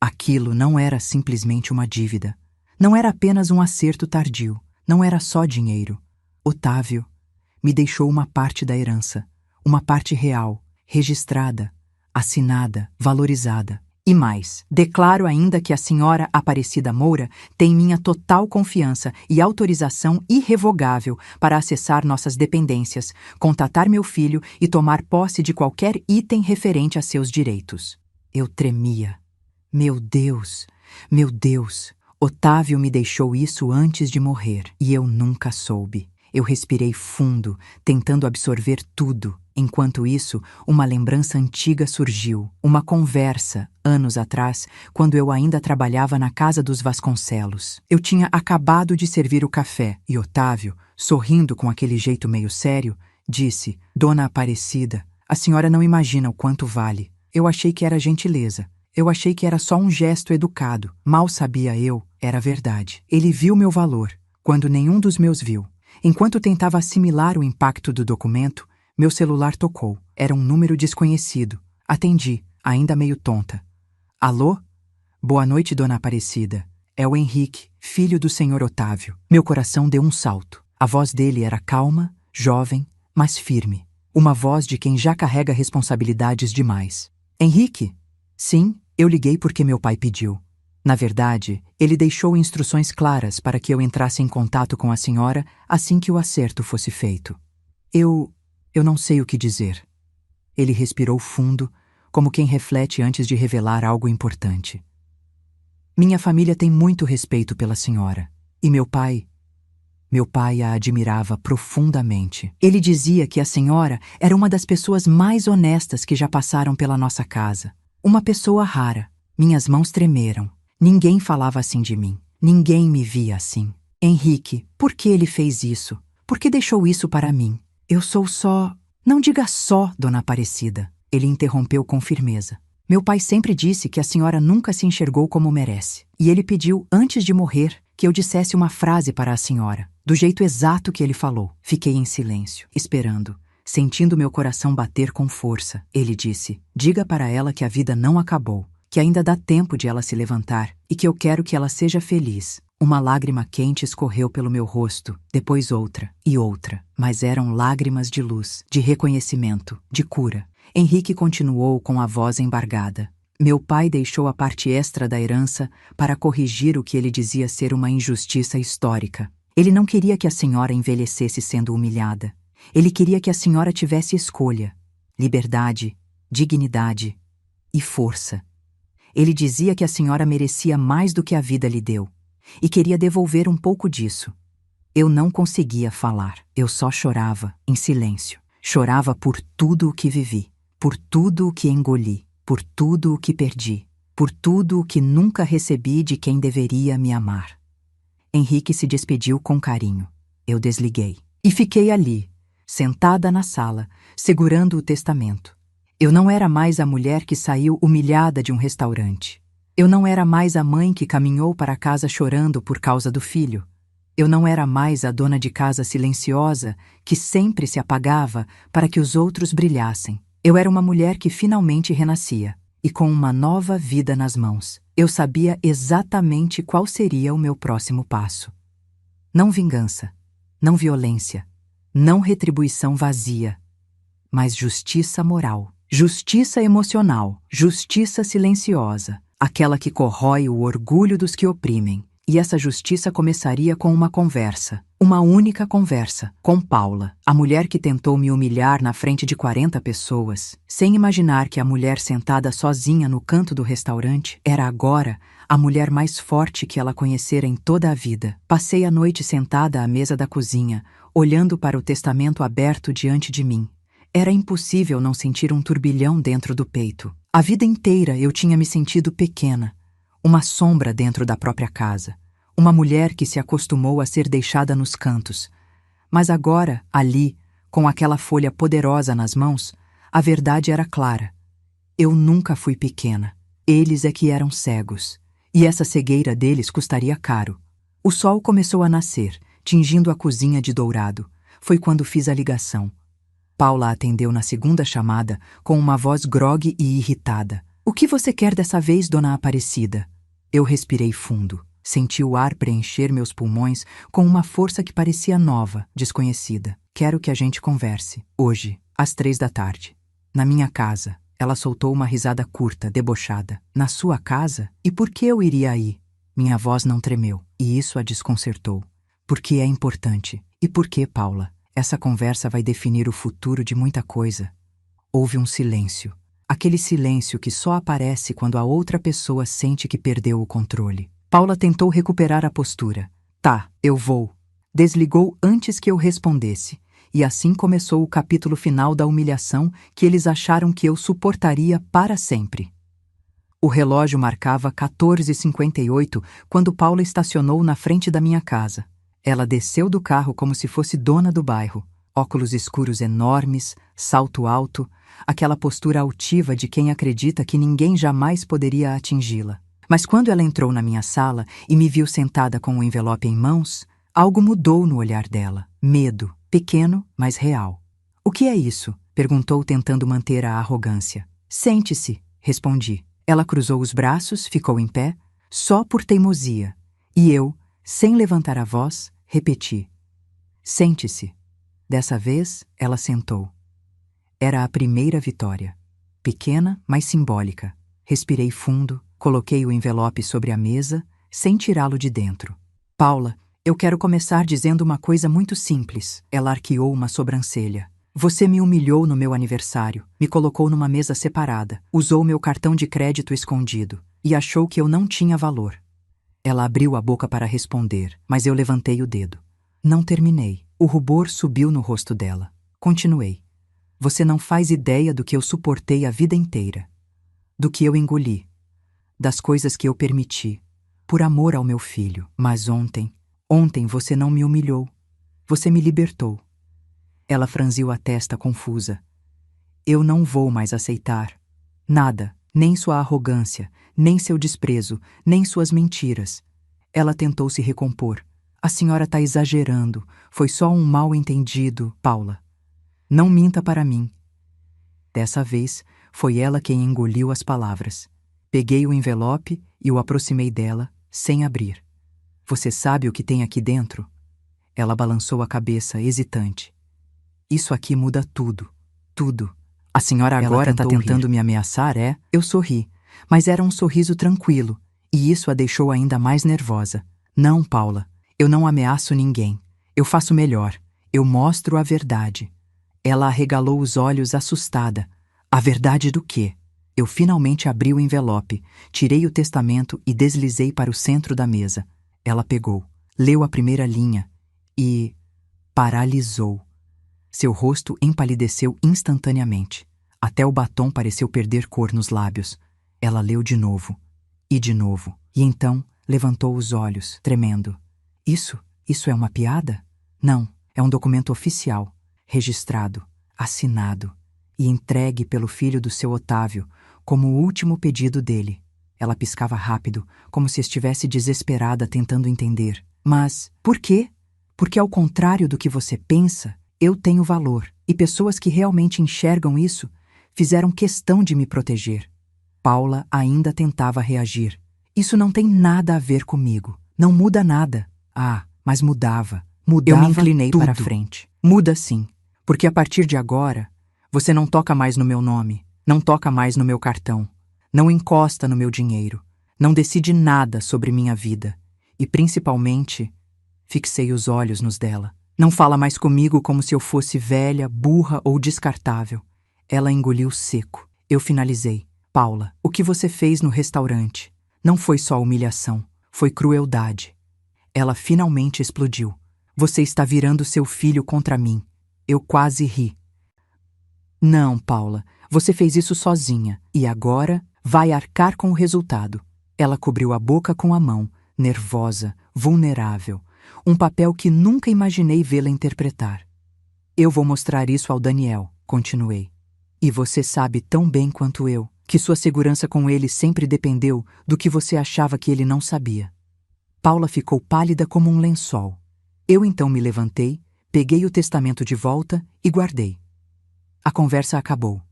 Aquilo não era simplesmente uma dívida. Não era apenas um acerto tardio. Não era só dinheiro. Otávio me deixou uma parte da herança. Uma parte real, registrada, assinada, valorizada. E mais, declaro ainda que a senhora Aparecida Moura tem minha total confiança e autorização irrevogável para acessar nossas dependências, contatar meu filho e tomar posse de qualquer item referente a seus direitos. Eu tremia. Meu Deus, meu Deus, Otávio me deixou isso antes de morrer e eu nunca soube. Eu respirei fundo, tentando absorver tudo. Enquanto isso, uma lembrança antiga surgiu. Uma conversa, anos atrás, quando eu ainda trabalhava na casa dos Vasconcelos. Eu tinha acabado de servir o café e Otávio, sorrindo com aquele jeito meio sério, disse: Dona Aparecida, a senhora não imagina o quanto vale. Eu achei que era gentileza. Eu achei que era só um gesto educado. Mal sabia eu, era verdade. Ele viu meu valor, quando nenhum dos meus viu. Enquanto tentava assimilar o impacto do documento, meu celular tocou. Era um número desconhecido. Atendi, ainda meio tonta. Alô? Boa noite, Dona Aparecida. É o Henrique, filho do senhor Otávio. Meu coração deu um salto. A voz dele era calma, jovem, mas firme. Uma voz de quem já carrega responsabilidades demais. Henrique? Sim, eu liguei porque meu pai pediu. Na verdade, ele deixou instruções claras para que eu entrasse em contato com a senhora assim que o acerto fosse feito. Eu não sei o que dizer. Ele respirou fundo, como quem reflete antes de revelar algo importante. Minha família tem muito respeito pela senhora, e meu pai a admirava profundamente. Ele dizia que a senhora era uma das pessoas mais honestas que já passaram pela nossa casa. Uma pessoa rara. Minhas mãos tremeram. Ninguém falava assim de mim. Ninguém me via assim. Henrique, por que ele fez isso? Por que deixou isso para mim? Eu sou só... Não diga só, Dona Aparecida. Ele interrompeu com firmeza. Meu pai sempre disse que a senhora nunca se enxergou como merece. E ele pediu, antes de morrer, que eu dissesse uma frase para a senhora, do jeito exato que ele falou. Fiquei em silêncio, esperando, sentindo meu coração bater com força. Ele disse: diga para ela que a vida não acabou, que ainda dá tempo de ela se levantar e que eu quero que ela seja feliz. Uma lágrima quente escorreu pelo meu rosto, depois outra e outra, mas eram lágrimas de luz, de reconhecimento, de cura. Henrique continuou com a voz embargada. Meu pai deixou a parte extra da herança para corrigir o que ele dizia ser uma injustiça histórica. Ele não queria que a senhora envelhecesse sendo humilhada. Ele queria que a senhora tivesse escolha, liberdade, dignidade e força. Ele dizia que a senhora merecia mais do que a vida lhe deu e queria devolver um pouco disso. Eu não conseguia falar, eu só chorava, em silêncio. Chorava por tudo o que vivi, por tudo o que engoli, por tudo o que perdi, por tudo o que nunca recebi de quem deveria me amar. Henrique se despediu com carinho. Eu desliguei. E fiquei ali, sentada na sala, segurando o testamento. Eu não era mais a mulher que saiu humilhada de um restaurante. Eu não era mais a mãe que caminhou para casa chorando por causa do filho. Eu não era mais a dona de casa silenciosa que sempre se apagava para que os outros brilhassem. Eu era uma mulher que finalmente renascia, e com uma nova vida nas mãos. Eu sabia exatamente qual seria o meu próximo passo. Não vingança, não violência, não retribuição vazia, mas justiça moral, justiça emocional, justiça silenciosa, aquela que corrói o orgulho dos que oprimem. E essa justiça começaria com uma conversa, uma única conversa, com Paula, a mulher que tentou me humilhar na frente de 40 pessoas, sem imaginar que a mulher sentada sozinha no canto do restaurante era agora a mulher mais forte que ela conhecera em toda a vida. Passei a noite sentada à mesa da cozinha, olhando para o testamento aberto diante de mim. Era impossível não sentir um turbilhão dentro do peito. A vida inteira eu tinha me sentido pequena, uma sombra dentro da própria casa, uma mulher que se acostumou a ser deixada nos cantos. Mas agora, ali, com aquela folha poderosa nas mãos, a verdade era clara. Eu nunca fui pequena. Eles é que eram cegos. E essa cegueira deles custaria caro. O sol começou a nascer, tingindo a cozinha de dourado. Foi quando fiz a ligação. Paula atendeu na segunda chamada com uma voz grogue e irritada. "O que você quer dessa vez, dona Aparecida?" Eu respirei fundo. Senti o ar preencher meus pulmões com uma força que parecia nova, desconhecida. "Quero que a gente converse. Hoje, às 3 da tarde. Na minha casa." Ela soltou uma risada curta, debochada. "Na sua casa? E por que eu iria aí?" Minha voz não tremeu, e isso a desconcertou. "Porque é importante." "E por que, Paula? Essa conversa vai definir o futuro de muita coisa." Houve um silêncio. Aquele silêncio que só aparece quando a outra pessoa sente que perdeu o controle. Paula tentou recuperar a postura. "Tá, eu vou." Desligou antes que eu respondesse, e assim começou o capítulo final da humilhação que eles acharam que eu suportaria para sempre. O relógio marcava 14h58 quando Paula estacionou na frente da minha casa. Ela desceu do carro como se fosse dona do bairro. Óculos escuros enormes, salto alto, aquela postura altiva de quem acredita que ninguém jamais poderia atingi-la. Mas quando ela entrou na minha sala e me viu sentada com o envelope em mãos, algo mudou no olhar dela. Medo, pequeno, mas real. "O que é isso?" perguntou, tentando manter a arrogância. "Sente-se", respondi. Ela cruzou os braços, ficou em pé, só por teimosia. E eu, sem levantar a voz, repeti. "Sente-se." Dessa vez, ela sentou. Era a primeira vitória. Pequena, mas simbólica. Respirei fundo, coloquei o envelope sobre a mesa, sem tirá-lo de dentro. "Paula, eu quero começar dizendo uma coisa muito simples." Ela arqueou uma sobrancelha. "Você me humilhou no meu aniversário, me colocou numa mesa separada, usou meu cartão de crédito escondido e achou que eu não tinha valor." Ela abriu a boca para responder, mas eu levantei o dedo. Não terminei. O rubor subiu no rosto dela. Continuei. "Você não faz ideia do que eu suportei a vida inteira. Do que eu engoli. Das coisas que eu permiti. Por amor ao meu filho. Mas ontem você não me humilhou. Você me libertou." Ela franziu a testa confusa. "Eu não vou mais aceitar. Nada, nem sua arrogância, nem seu desprezo, nem suas mentiras." Ela tentou se recompor. "A senhora está exagerando. Foi só um mal-entendido, Paula. Não minta para mim." Dessa vez, foi ela quem engoliu as palavras. Peguei o envelope e o aproximei dela, sem abrir. Você sabe o que tem aqui dentro? Ela balançou a cabeça, hesitante. Isso aqui muda tudo. Tudo. A senhora agora está tentando me ameaçar, é? Eu sorri, mas era um sorriso tranquilo, e isso a deixou ainda mais nervosa. Não, Paula, eu não ameaço ninguém. Eu faço melhor. Eu mostro a verdade. Ela arregalou os olhos assustada. A verdade do quê? Eu finalmente abri o envelope, tirei o testamento e deslizei para o centro da mesa. Ela pegou, leu a primeira linha e paralisou. Seu rosto empalideceu instantaneamente. Até o batom pareceu perder cor nos lábios. Ela leu de novo. E então levantou os olhos, tremendo. Isso é uma piada? Não, é um documento oficial, registrado, assinado e entregue pelo filho do seu Otávio, como o último pedido dele. Ela piscava rápido, como se estivesse desesperada tentando entender. Mas por quê? Porque ao contrário do que você pensa, eu tenho valor, e pessoas que realmente enxergam isso fizeram questão de me proteger. Paula ainda tentava reagir. Isso não tem nada a ver comigo. Não muda nada. Ah, mas mudava. Eu me inclinei para a frente. Muda sim, porque a partir de agora, você não toca mais no meu nome, não toca mais no meu cartão, não encosta no meu dinheiro, não decide nada sobre minha vida. E principalmente, fixei os olhos nos dela. Não fala mais comigo como se eu fosse velha, burra ou descartável. Ela engoliu seco. Eu finalizei. Paula, o que você fez no restaurante não foi só humilhação, foi crueldade. Ela finalmente explodiu. Você está virando seu filho contra mim. Eu quase ri. Não, Paula, você fez isso sozinha e agora vai arcar com o resultado. Ela cobriu a boca com a mão, nervosa, vulnerável. Um papel que nunca imaginei vê-la interpretar. Eu vou mostrar isso ao Daniel, continuei. E você sabe tão bem quanto eu que sua segurança com ele sempre dependeu do que você achava que ele não sabia. Paula ficou pálida como um lençol. Eu então me levantei, peguei o testamento de volta e guardei. A conversa acabou.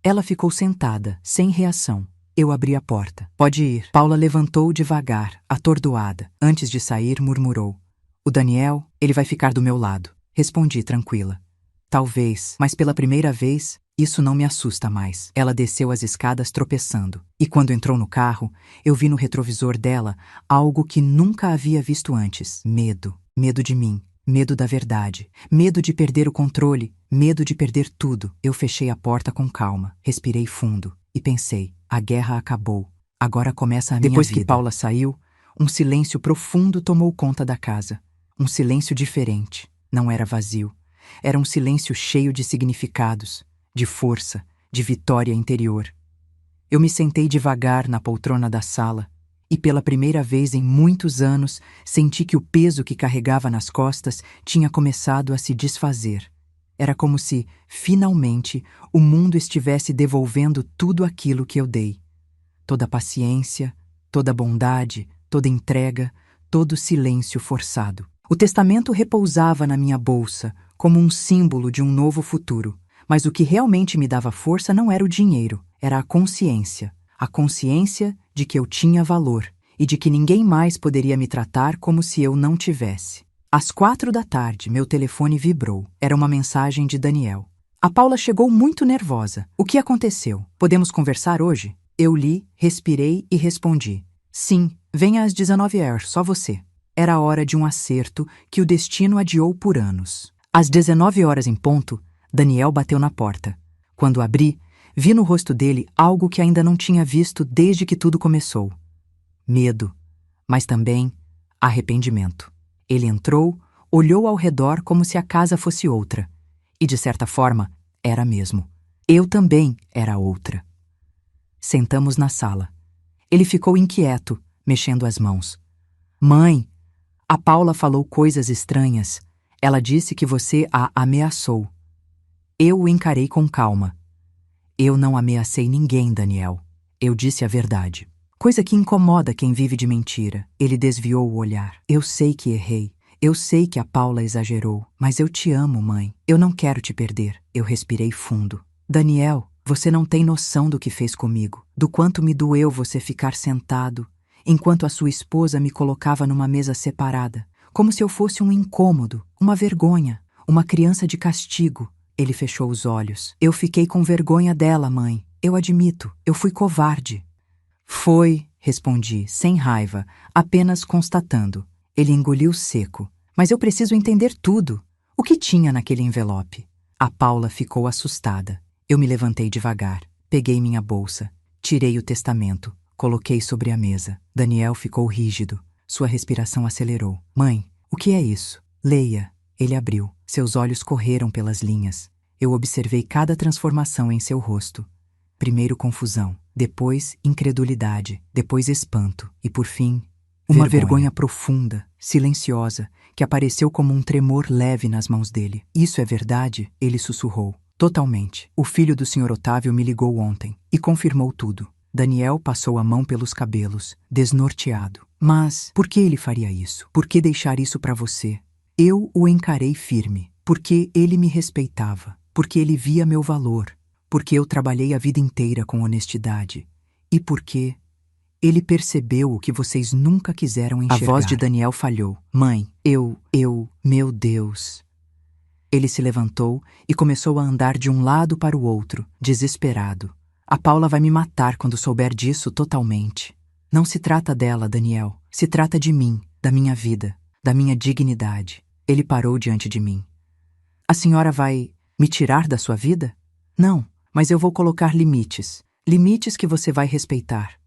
Ela ficou sentada, sem reação. Eu abri a porta. Pode ir. Paula levantou devagar, atordoada. Antes de sair, murmurou. O Daniel, ele vai ficar do meu lado. Respondi tranquila. Talvez, mas pela primeira vez, isso não me assusta mais. Ela desceu as escadas tropeçando. E quando entrou no carro, eu vi no retrovisor dela algo que nunca havia visto antes. Medo. Medo de mim. Medo da verdade. Medo de perder o controle. Medo de perder tudo. Eu fechei a porta com calma. Respirei fundo. E pensei, a guerra acabou. Agora começa a minha vida. Depois que Paula saiu, um silêncio profundo tomou conta da casa. Um silêncio diferente. Não era vazio. Era um silêncio cheio de significados, de força, de vitória interior. Eu me sentei devagar na poltrona da sala e pela primeira vez em muitos anos senti que o peso que carregava nas costas tinha começado a se desfazer. Era como se, finalmente, o mundo estivesse devolvendo tudo aquilo que eu dei. Toda a paciência, toda a bondade, toda a entrega, todo o silêncio forçado. O testamento repousava na minha bolsa, como um símbolo de um novo futuro. Mas o que realmente me dava força não era o dinheiro, era a consciência. A consciência de que eu tinha valor e de que ninguém mais poderia me tratar como se eu não tivesse. Às 4 da tarde, meu telefone vibrou. Era uma mensagem de Daniel. A Paula chegou muito nervosa. O que aconteceu? Podemos conversar hoje? Eu li, respirei e respondi. Sim, venha às 19 horas, só você. Era a hora de um acerto que o destino adiou por anos. Às 19 horas em ponto, Daniel bateu na porta. Quando abri, vi no rosto dele algo que ainda não tinha visto desde que tudo começou. Medo, mas também arrependimento. Ele entrou, olhou ao redor como se a casa fosse outra. E, de certa forma, era mesmo. Eu também era outra. Sentamos na sala. Ele ficou inquieto, mexendo as mãos. Mãe, a Paula falou coisas estranhas. Ela disse que você a ameaçou. Eu o encarei com calma. Eu não ameacei ninguém, Daniel. Eu disse a verdade. Coisa que incomoda quem vive de mentira. Ele desviou o olhar. Eu sei que errei. Eu sei que a Paula exagerou. Mas eu te amo, mãe. Eu não quero te perder. Eu respirei fundo. Daniel, você não tem noção do que fez comigo. Do quanto me doeu você ficar sentado enquanto a sua esposa me colocava numa mesa separada, como se eu fosse um incômodo, uma vergonha, uma criança de castigo. Ele fechou os olhos. Eu fiquei com vergonha dela, mãe. Eu admito, eu fui covarde. Foi, respondi, sem raiva, apenas constatando. Ele engoliu seco. Mas eu preciso entender tudo. O que tinha naquele envelope? A Paula ficou assustada. Eu me levantei devagar. Peguei minha bolsa. Tirei o testamento. Coloquei sobre a mesa. Daniel ficou rígido. Sua respiração acelerou. Mãe, o que é isso? Leia. Ele abriu. Seus olhos correram pelas linhas. Eu observei cada transformação em seu rosto. Primeiro confusão, depois incredulidade, depois espanto e, por fim, uma vergonha profunda, silenciosa, que apareceu como um tremor leve nas mãos dele. Isso é verdade? Ele sussurrou. Totalmente. O filho do Sr. Otávio me ligou ontem e confirmou tudo. Daniel passou a mão pelos cabelos, desnorteado. Mas por que ele faria isso? Por que deixar isso para você? Eu o encarei firme, porque ele me respeitava, porque ele via meu valor, porque eu trabalhei a vida inteira com honestidade e porque ele percebeu o que vocês nunca quiseram enxergar. A voz de Daniel falhou. Mãe, meu Deus. Ele se levantou e começou a andar de um lado para o outro, desesperado. A Paula vai me matar quando souber disso totalmente. Não se trata dela, Daniel. Se trata de mim, da minha vida, da minha dignidade. Ele parou diante de mim. A senhora vai me tirar da sua vida? Não, mas eu vou colocar limites. Limites que você vai respeitar.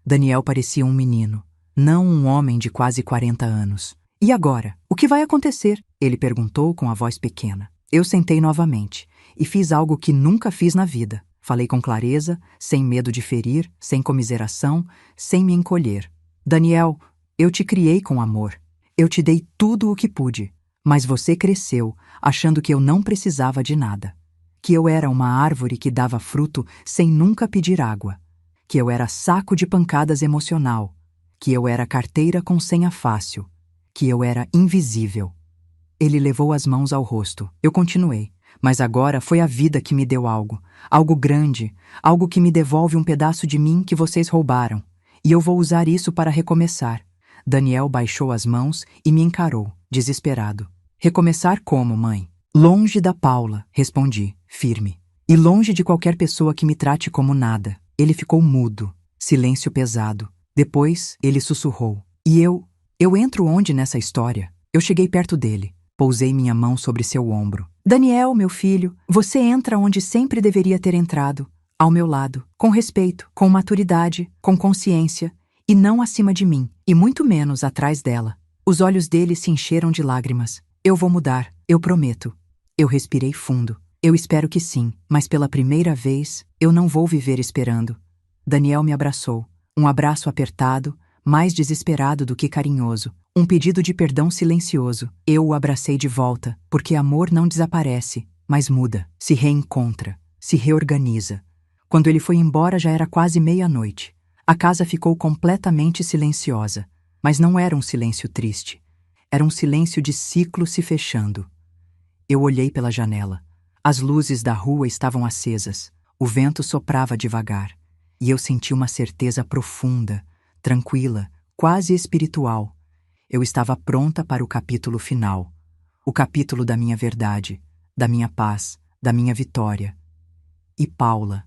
Daniel parecia um menino, não um homem de quase 40 anos. E agora? O que vai acontecer? Ele perguntou com a voz pequena. Eu sentei novamente e fiz algo que nunca fiz na vida. Falei com clareza, sem medo de ferir, sem comiseração, sem me encolher. Daniel, eu te criei com amor. Eu te dei tudo o que pude, mas você cresceu achando que eu não precisava de nada. Que eu era uma árvore que dava fruto sem nunca pedir água. Que eu era saco de pancadas emocional. Que eu era carteira com senha fácil. Que eu era invisível. Ele levou as mãos ao rosto. Eu continuei. Mas agora foi a vida que me deu algo. Algo grande. Algo que me devolve um pedaço de mim que vocês roubaram. E eu vou usar isso para recomeçar. Daniel baixou as mãos e me encarou, desesperado. Recomeçar como, mãe? Longe da Paula, respondi, firme. E longe de qualquer pessoa que me trate como nada. Ele ficou mudo. Silêncio pesado. Depois, ele sussurrou. E eu entro onde nessa história? Eu cheguei perto dele. Pousei minha mão sobre seu ombro. Daniel, meu filho, você entra onde sempre deveria ter entrado. Ao meu lado. Com respeito, com maturidade, com consciência. E não acima de mim. E muito menos atrás dela. Os olhos dele se encheram de lágrimas. Eu vou mudar. Eu prometo. Eu respirei fundo. Eu espero que sim, mas pela primeira vez, eu não vou viver esperando. Daniel me abraçou. Um abraço apertado, mais desesperado do que carinhoso. Um pedido de perdão silencioso. Eu o abracei de volta, porque amor não desaparece, mas muda, se reencontra, se reorganiza. Quando ele foi embora já era quase meia-noite. A casa ficou completamente silenciosa, mas não era um silêncio triste. Era um silêncio de ciclo se fechando. Eu olhei pela janela. As luzes da rua estavam acesas. O vento soprava devagar. E eu senti uma certeza profunda, tranquila, quase espiritual. Eu estava pronta para o capítulo final. O capítulo da minha verdade, da minha paz, da minha vitória. E Paula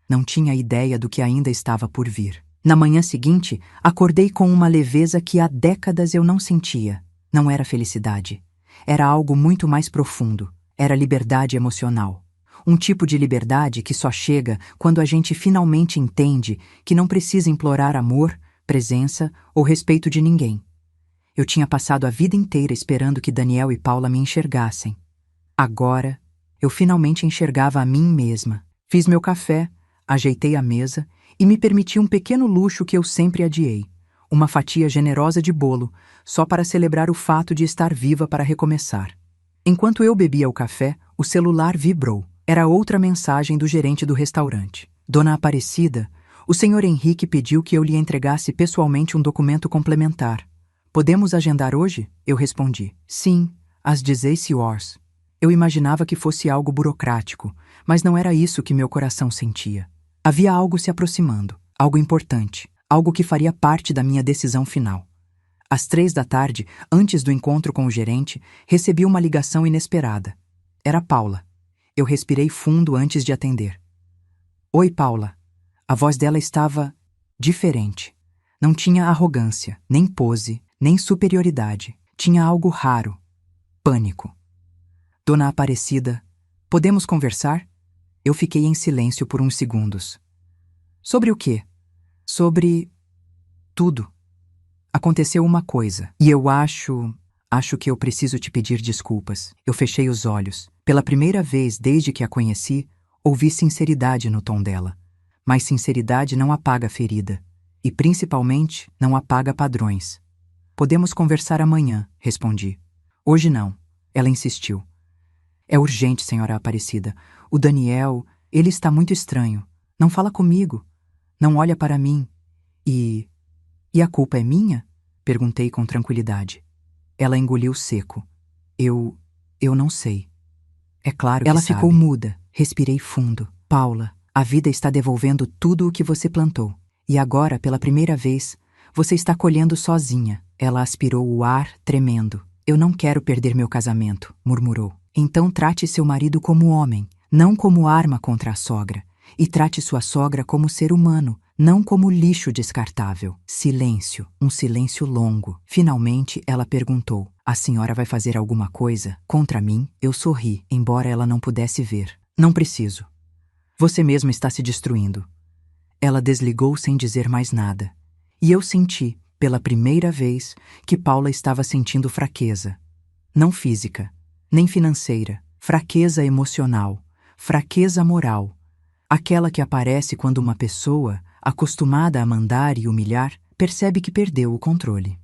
não tinha ideia do que ainda estava por vir. Na manhã seguinte, acordei com uma leveza que há décadas eu não sentia. Não era felicidade. Era algo muito mais profundo. Era liberdade emocional. Um tipo de liberdade que só chega quando a gente finalmente entende que não precisa implorar amor, presença ou respeito de ninguém. Eu tinha passado a vida inteira esperando que Daniel e Paula me enxergassem. Agora, eu finalmente enxergava a mim mesma. Fiz meu café, ajeitei a mesa e me permiti um pequeno luxo que eu sempre adiei. Uma fatia generosa de bolo, só para celebrar o fato de estar viva para recomeçar. Enquanto eu bebia o café, o celular vibrou. Era outra mensagem do gerente do restaurante. Dona Aparecida, o senhor Henrique pediu que eu lhe entregasse pessoalmente um documento complementar. Podemos agendar hoje? Eu respondi. Sim, às 16 horas. Eu imaginava que fosse algo burocrático, mas não era isso que meu coração sentia. Havia algo se aproximando, algo importante, algo que faria parte da minha decisão final. Às 3 da tarde, antes do encontro com o gerente, recebi uma ligação inesperada. Era Paula. Eu respirei fundo antes de atender. Oi, Paula. A voz dela estava diferente. Não tinha arrogância, nem pose, nem superioridade. Tinha algo raro. Pânico. Dona Aparecida, podemos conversar? Eu fiquei em silêncio por uns segundos. Sobre o quê? Sobre tudo. Aconteceu uma coisa, e eu acho que eu preciso te pedir desculpas. Eu fechei os olhos. Pela primeira vez desde que a conheci, ouvi sinceridade no tom dela. Mas sinceridade não apaga ferida. E principalmente não apaga padrões. Podemos conversar amanhã, respondi. Hoje não. Ela insistiu. É urgente, senhora Aparecida. O Daniel, ele está muito estranho. Não fala comigo. Não olha para mim. E a culpa é minha? Perguntei com tranquilidade. Ela engoliu seco. Eu não sei. É claro que Ela sabe. ficou muda. Respirei fundo. Paula, a vida está devolvendo tudo o que você plantou. E agora, pela primeira vez, você está colhendo sozinha. Ela aspirou o ar, tremendo. Eu não quero perder meu casamento, murmurou. Então trate seu marido como homem, não como arma contra a sogra. E trate sua sogra como ser humano, não como lixo descartável. Silêncio, um silêncio longo. Finalmente, ela perguntou: a senhora vai fazer alguma coisa contra mim? Eu sorri, embora ela não pudesse ver. Não preciso. Você mesmo está se destruindo. Ela desligou sem dizer mais nada. E eu senti, pela primeira vez, que Paula estava sentindo fraqueza. Não física, nem financeira. Fraqueza emocional, fraqueza moral. Aquela que aparece quando uma pessoa, acostumada a mandar e humilhar, percebe que perdeu o controle.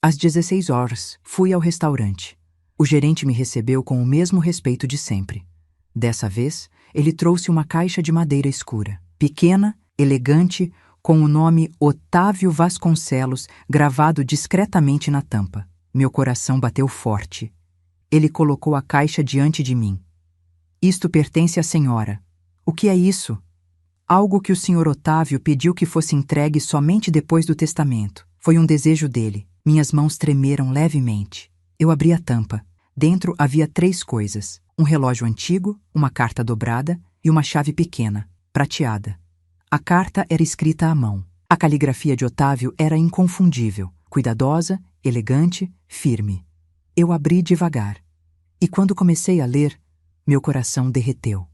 Às 16 horas, fui ao restaurante. O gerente me recebeu com o mesmo respeito de sempre. Dessa vez, ele trouxe uma caixa de madeira escura, pequena, elegante, com o nome Otávio Vasconcelos gravado discretamente na tampa. Meu coração bateu forte. Ele colocou a caixa diante de mim. Isto pertence à senhora. O que é isso? Algo que o senhor Otávio pediu que fosse entregue somente depois do testamento. Foi um desejo dele. Minhas mãos tremeram levemente. Eu abri a tampa. Dentro havia 3 coisas: um relógio antigo, uma carta dobrada e uma chave pequena, prateada. A carta era escrita à mão. A caligrafia de Otávio era inconfundível, cuidadosa, elegante, firme. Eu abri devagar. E quando comecei a ler, meu coração derreteu.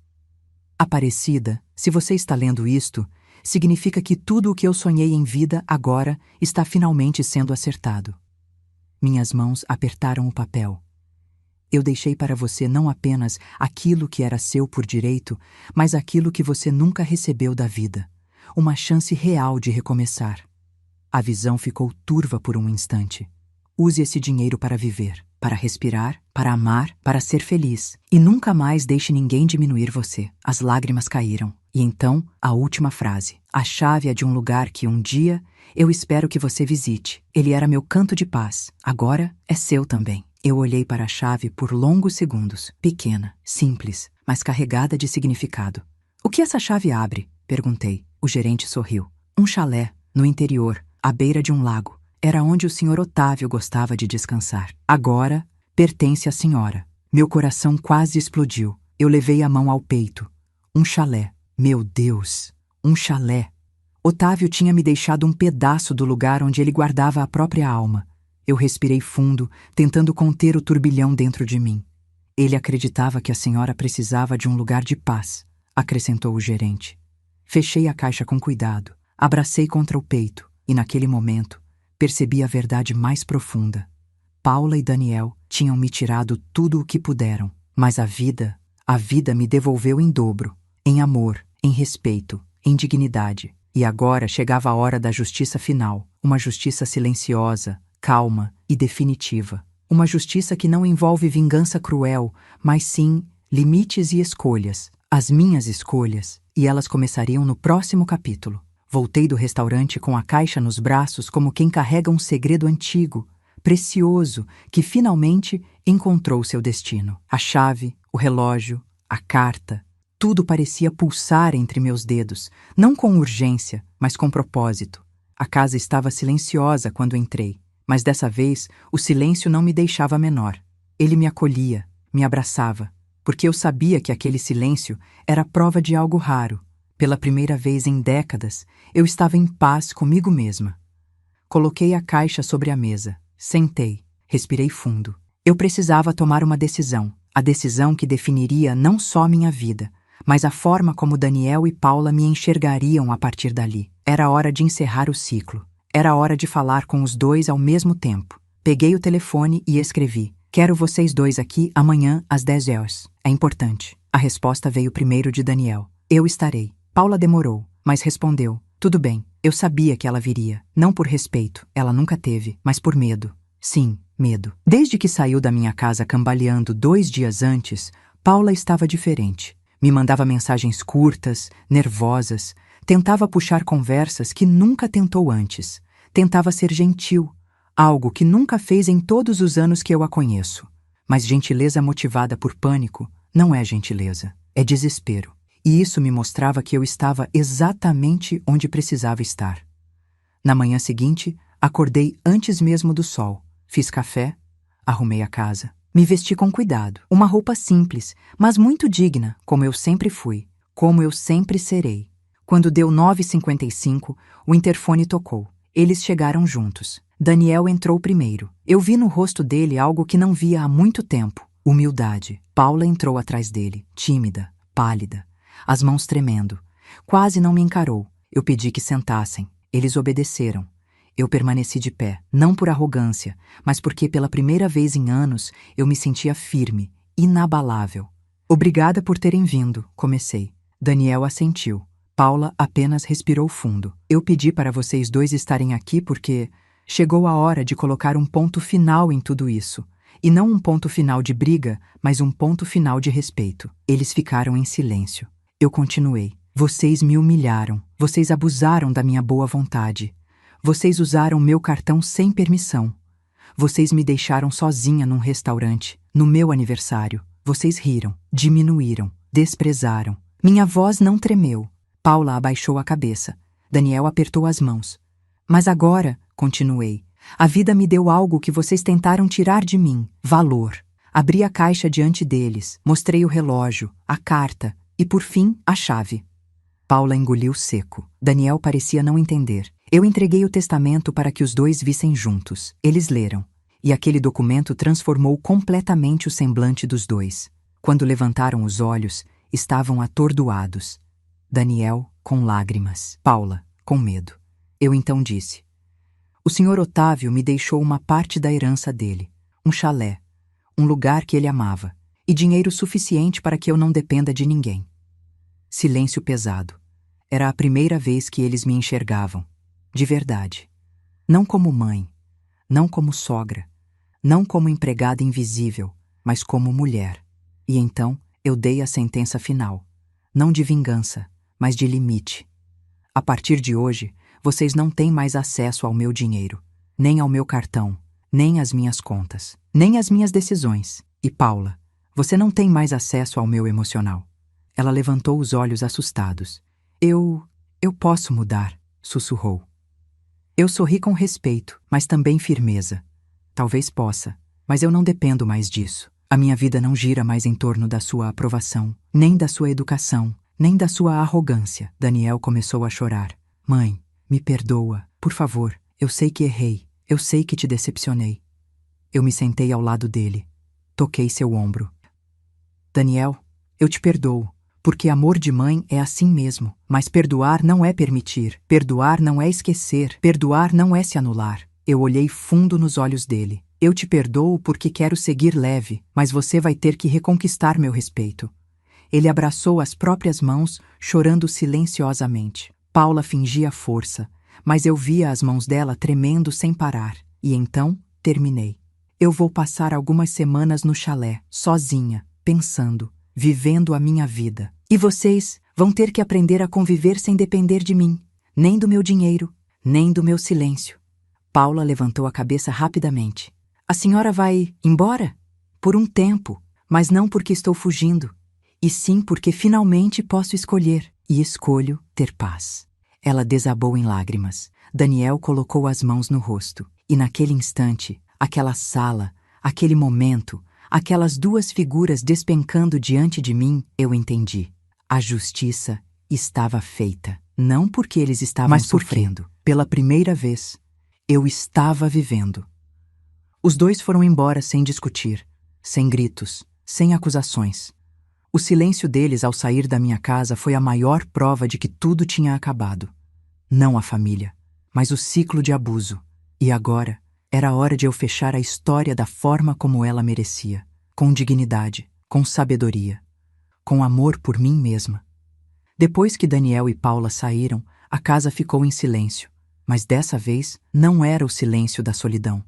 Aparecida, se você está lendo isto, significa que tudo o que eu sonhei em vida agora está finalmente sendo acertado. Minhas mãos apertaram o papel. Eu deixei para você não apenas aquilo que era seu por direito, mas aquilo que você nunca recebeu da vida. Uma chance real de recomeçar. A visão ficou turva por um instante. Use esse dinheiro para viver, para respirar, para amar, para ser feliz. E nunca mais deixe ninguém diminuir você. As lágrimas caíram. E então, a última frase. A chave é de um lugar que um dia eu espero que você visite. Ele era meu canto de paz. Agora é seu também. Eu olhei para a chave por longos segundos. Pequena, simples, mas carregada de significado. O que essa chave abre? Perguntei. O gerente sorriu. Um chalé, no interior, à beira de um lago. Era onde o senhor Otávio gostava de descansar. Agora, pertence à senhora. Meu coração quase explodiu. Eu levei a mão ao peito. Um chalé. Meu Deus! Um chalé. Otávio tinha me deixado um pedaço do lugar onde ele guardava a própria alma. Eu respirei fundo, tentando conter o turbilhão dentro de mim. Ele acreditava que a senhora precisava de um lugar de paz, acrescentou o gerente. Fechei a caixa com cuidado, abracei contra o peito e, naquele momento, percebi a verdade mais profunda. Paula e Daniel tinham me tirado tudo o que puderam, mas a vida me devolveu em dobro, em amor, em respeito, em dignidade. E agora chegava a hora da justiça final, uma justiça silenciosa, calma e definitiva. Uma justiça que não envolve vingança cruel, mas sim limites e escolhas. As minhas escolhas, e elas começariam no próximo capítulo. Voltei do restaurante com a caixa nos braços como quem carrega um segredo antigo, precioso, que finalmente encontrou seu destino. A chave, o relógio, a carta, tudo parecia pulsar entre meus dedos, não com urgência, mas com propósito. A casa estava silenciosa quando entrei, mas dessa vez o silêncio não me deixava menor. Ele me acolhia, me abraçava, porque eu sabia que aquele silêncio era prova de algo raro. Pela primeira vez em décadas, eu estava em paz comigo mesma. Coloquei a caixa sobre a mesa, sentei, respirei fundo. Eu precisava tomar uma decisão, a decisão que definiria não só minha vida, mas a forma como Daniel e Paula me enxergariam a partir dali. Era hora de encerrar o ciclo. Era hora de falar com os dois ao mesmo tempo. Peguei o telefone e escrevi: "Quero vocês dois aqui amanhã às 10 horas. É importante." A resposta veio primeiro de Daniel: "Eu estarei." Paula demorou, mas respondeu: "Tudo bem." Eu sabia que ela viria, não por respeito, ela nunca teve, mas por medo. Sim, medo. Desde que saiu da minha casa cambaleando 2 dias antes, Paula estava diferente. Me mandava mensagens curtas, nervosas, tentava puxar conversas que nunca tentou antes. Tentava ser gentil, algo que nunca fez em todos os anos que eu a conheço. Mas gentileza motivada por pânico não é gentileza, é desespero. E isso me mostrava que eu estava exatamente onde precisava estar. Na manhã seguinte, acordei antes mesmo do sol. Fiz café, arrumei a casa. Me vesti com cuidado. Uma roupa simples, mas muito digna, como eu sempre fui, como eu sempre serei. Quando deu 9h55, o interfone tocou. Eles chegaram juntos. Daniel entrou primeiro. Eu vi no rosto dele algo que não via há muito tempo: humildade. Paula entrou atrás dele, tímida, pálida, as mãos tremendo. Quase não me encarou. Eu pedi que sentassem. Eles obedeceram. Eu permaneci de pé, não por arrogância, mas porque pela primeira vez em anos eu me sentia firme, inabalável. "Obrigada por terem vindo", comecei. Daniel assentiu. Paula apenas respirou fundo. "Eu pedi para vocês dois estarem aqui porque chegou a hora de colocar um ponto final em tudo isso. E não um ponto final de briga, mas um ponto final de respeito." Eles ficaram em silêncio. Eu continuei. "Vocês me humilharam. Vocês abusaram da minha boa vontade. Vocês usaram meu cartão sem permissão. Vocês me deixaram sozinha num restaurante, no meu aniversário. Vocês riram, diminuíram, desprezaram. Minha voz não tremeu." Paula abaixou a cabeça. Daniel apertou as mãos. "Mas agora", continuei, "a vida me deu algo que vocês tentaram tirar de mim: valor." Abri a caixa diante deles, mostrei o relógio, a carta e, por fim, a chave. Paula engoliu seco. Daniel parecia não entender. Eu entreguei o testamento para que os dois vissem juntos. Eles leram, e aquele documento transformou completamente o semblante dos dois. Quando levantaram os olhos, estavam atordoados. Daniel, com lágrimas. Paula, com medo. Eu então disse: "O Sr. Otávio me deixou uma parte da herança dele, um chalé, um lugar que ele amava, e dinheiro suficiente para que eu não dependa de ninguém." Silêncio pesado. Era a primeira vez que eles me enxergavam. De verdade. Não como mãe, não como sogra, não como empregada invisível, mas como mulher. E então eu dei a sentença final. Não de vingança, mas de limite. A partir de hoje, vocês não têm mais acesso ao meu dinheiro, nem ao meu cartão, nem às minhas contas, nem às minhas decisões. E Paula, você não tem mais acesso ao meu emocional." Ela levantou os olhos assustados. Eu posso mudar", sussurrou. Eu sorri com respeito, mas também firmeza. "Talvez possa, mas eu não dependo mais disso. A minha vida não gira mais em torno da sua aprovação, nem da sua educação, nem da sua arrogância." Daniel começou a chorar. "Mãe, me perdoa, por favor. Eu sei que errei. Eu sei que te decepcionei." Eu me sentei ao lado dele. Toquei seu ombro. "Daniel, eu te perdoo. Porque amor de mãe é assim mesmo. Mas perdoar não é permitir. Perdoar não é esquecer. Perdoar não é se anular." Eu olhei fundo nos olhos dele. "Eu te perdoo porque quero seguir leve, mas você vai ter que reconquistar meu respeito." Ele abraçou as próprias mãos, chorando silenciosamente. Paula fingia força, mas eu via as mãos dela tremendo sem parar. E então, terminei. "Eu vou passar algumas semanas no chalé, sozinha, pensando, vivendo a minha vida. E vocês vão ter que aprender a conviver sem depender de mim, nem do meu dinheiro, nem do meu silêncio." Paula levantou a cabeça rapidamente. "A senhora vai embora? Por um tempo, mas não porque estou fugindo, e sim porque finalmente posso escolher, e escolho ter paz." Ela desabou em lágrimas. Daniel colocou as mãos no rosto, e naquele instante, aquela sala, aquele momento, aquelas duas figuras despencando diante de mim, eu entendi. A justiça estava feita. Não porque eles estavam sofrendo. Pela primeira vez, eu estava vivendo. Os dois foram embora sem discutir, sem gritos, sem acusações. O silêncio deles ao sair da minha casa foi a maior prova de que tudo tinha acabado. Não a família, mas o ciclo de abuso. E agora, era hora de eu fechar a história da forma como ela merecia, com dignidade, com sabedoria, com amor por mim mesma. Depois que Daniel e Paula saíram, a casa ficou em silêncio, mas dessa vez não era o silêncio da solidão,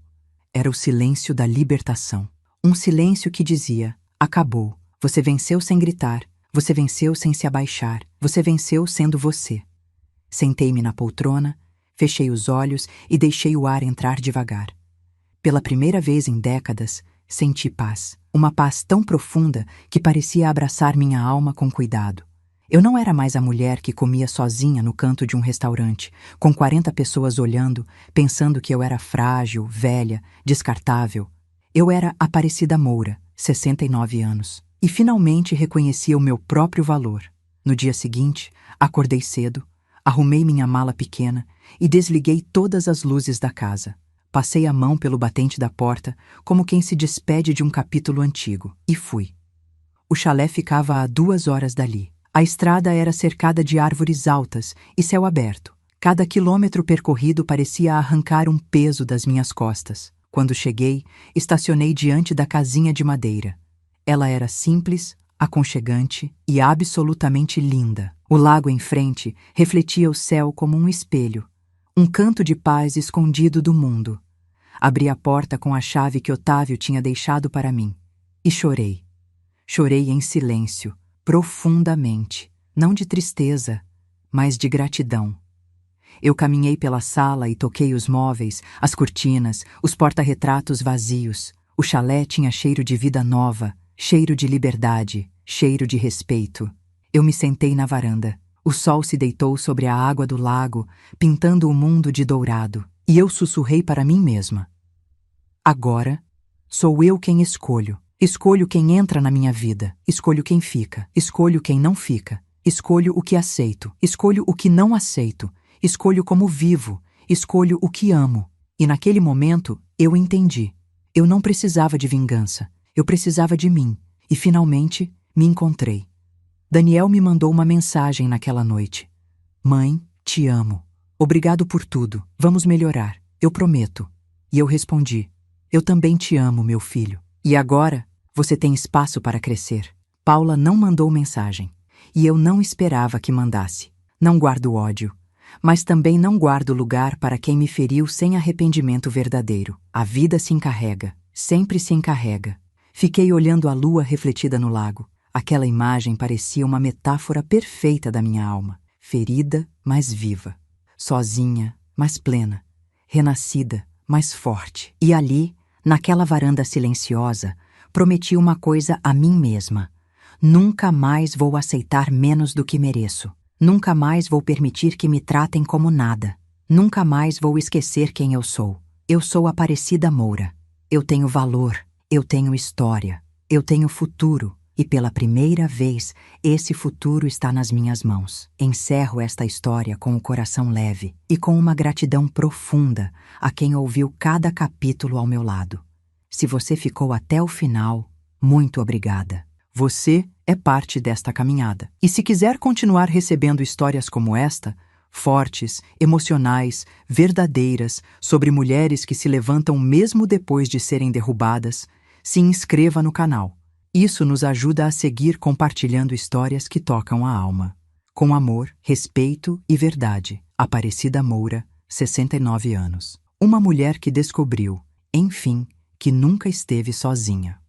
era o silêncio da libertação. Um silêncio que dizia: acabou, você venceu sem gritar, você venceu sem se abaixar, você venceu sendo você. Sentei-me na poltrona, fechei os olhos e deixei o ar entrar devagar. Pela primeira vez em décadas, senti paz. Uma paz tão profunda que parecia abraçar minha alma com cuidado. Eu não era mais a mulher que comia sozinha no canto de um restaurante, com 40 pessoas olhando, pensando que eu era frágil, velha, descartável. Eu era Aparecida Moura, 69 anos, e finalmente reconhecia o meu próprio valor. No dia seguinte, acordei cedo, arrumei minha mala pequena e desliguei todas as luzes da casa. Passei a mão pelo batente da porta, como quem se despede de um capítulo antigo, e fui. O chalé ficava a 2 horas dali. A estrada era cercada de árvores altas e céu aberto. Cada quilômetro percorrido parecia arrancar um peso das minhas costas. Quando cheguei, estacionei diante da casinha de madeira. Ela era simples, aconchegante e absolutamente linda. O lago em frente refletia o céu como um espelho, um canto de paz escondido do mundo. Abri a porta com a chave que Otávio tinha deixado para mim e chorei. Chorei em silêncio, profundamente, não de tristeza, mas de gratidão. Eu caminhei pela sala e toquei os móveis, as cortinas, os porta-retratos vazios. O chalé tinha cheiro de vida nova, cheiro de liberdade, cheiro de respeito. Eu me sentei na varanda. O sol se deitou sobre a água do lago, pintando o mundo de dourado, e eu sussurrei para mim mesma: agora, sou eu quem escolho. Escolho quem entra na minha vida, escolho quem fica, escolho quem não fica, escolho o que aceito, escolho o que não aceito, escolho como vivo, escolho o que amo. E naquele momento eu entendi. Eu não precisava de vingança, eu precisava de mim, e finalmente me encontrei. Daniel me mandou uma mensagem naquela noite. Mãe, te amo. Obrigado por tudo, vamos melhorar, eu prometo. E eu respondi: eu também te amo, meu filho. E agora, você tem espaço para crescer. Paula não mandou mensagem, e eu não esperava que mandasse. Não guardo ódio, mas também não guardo lugar para quem me feriu sem arrependimento verdadeiro. A vida se encarrega, sempre se encarrega. Fiquei olhando a lua refletida no lago. Aquela imagem parecia uma metáfora perfeita da minha alma. Ferida, mas viva. Sozinha, mas plena. Renascida, mas forte. E ali, naquela varanda silenciosa, prometi uma coisa a mim mesma. Nunca mais vou aceitar menos do que mereço. Nunca mais vou permitir que me tratem como nada. Nunca mais vou esquecer quem eu sou. Eu sou Aparecida Moura. Eu tenho valor. Eu tenho história. Eu tenho futuro. E pela primeira vez, esse futuro está nas minhas mãos. Encerro esta história com o coração leve e com uma gratidão profunda a quem ouviu cada capítulo ao meu lado. Se você ficou até o final, muito obrigada. Você é parte desta caminhada. E se quiser continuar recebendo histórias como esta, fortes, emocionais, verdadeiras, sobre mulheres que se levantam mesmo depois de serem derrubadas, se inscreva no canal. Isso nos ajuda a seguir compartilhando histórias que tocam a alma. Com amor, respeito e verdade. Aparecida Moura, 69 anos. Uma mulher que descobriu, enfim, que nunca esteve sozinha.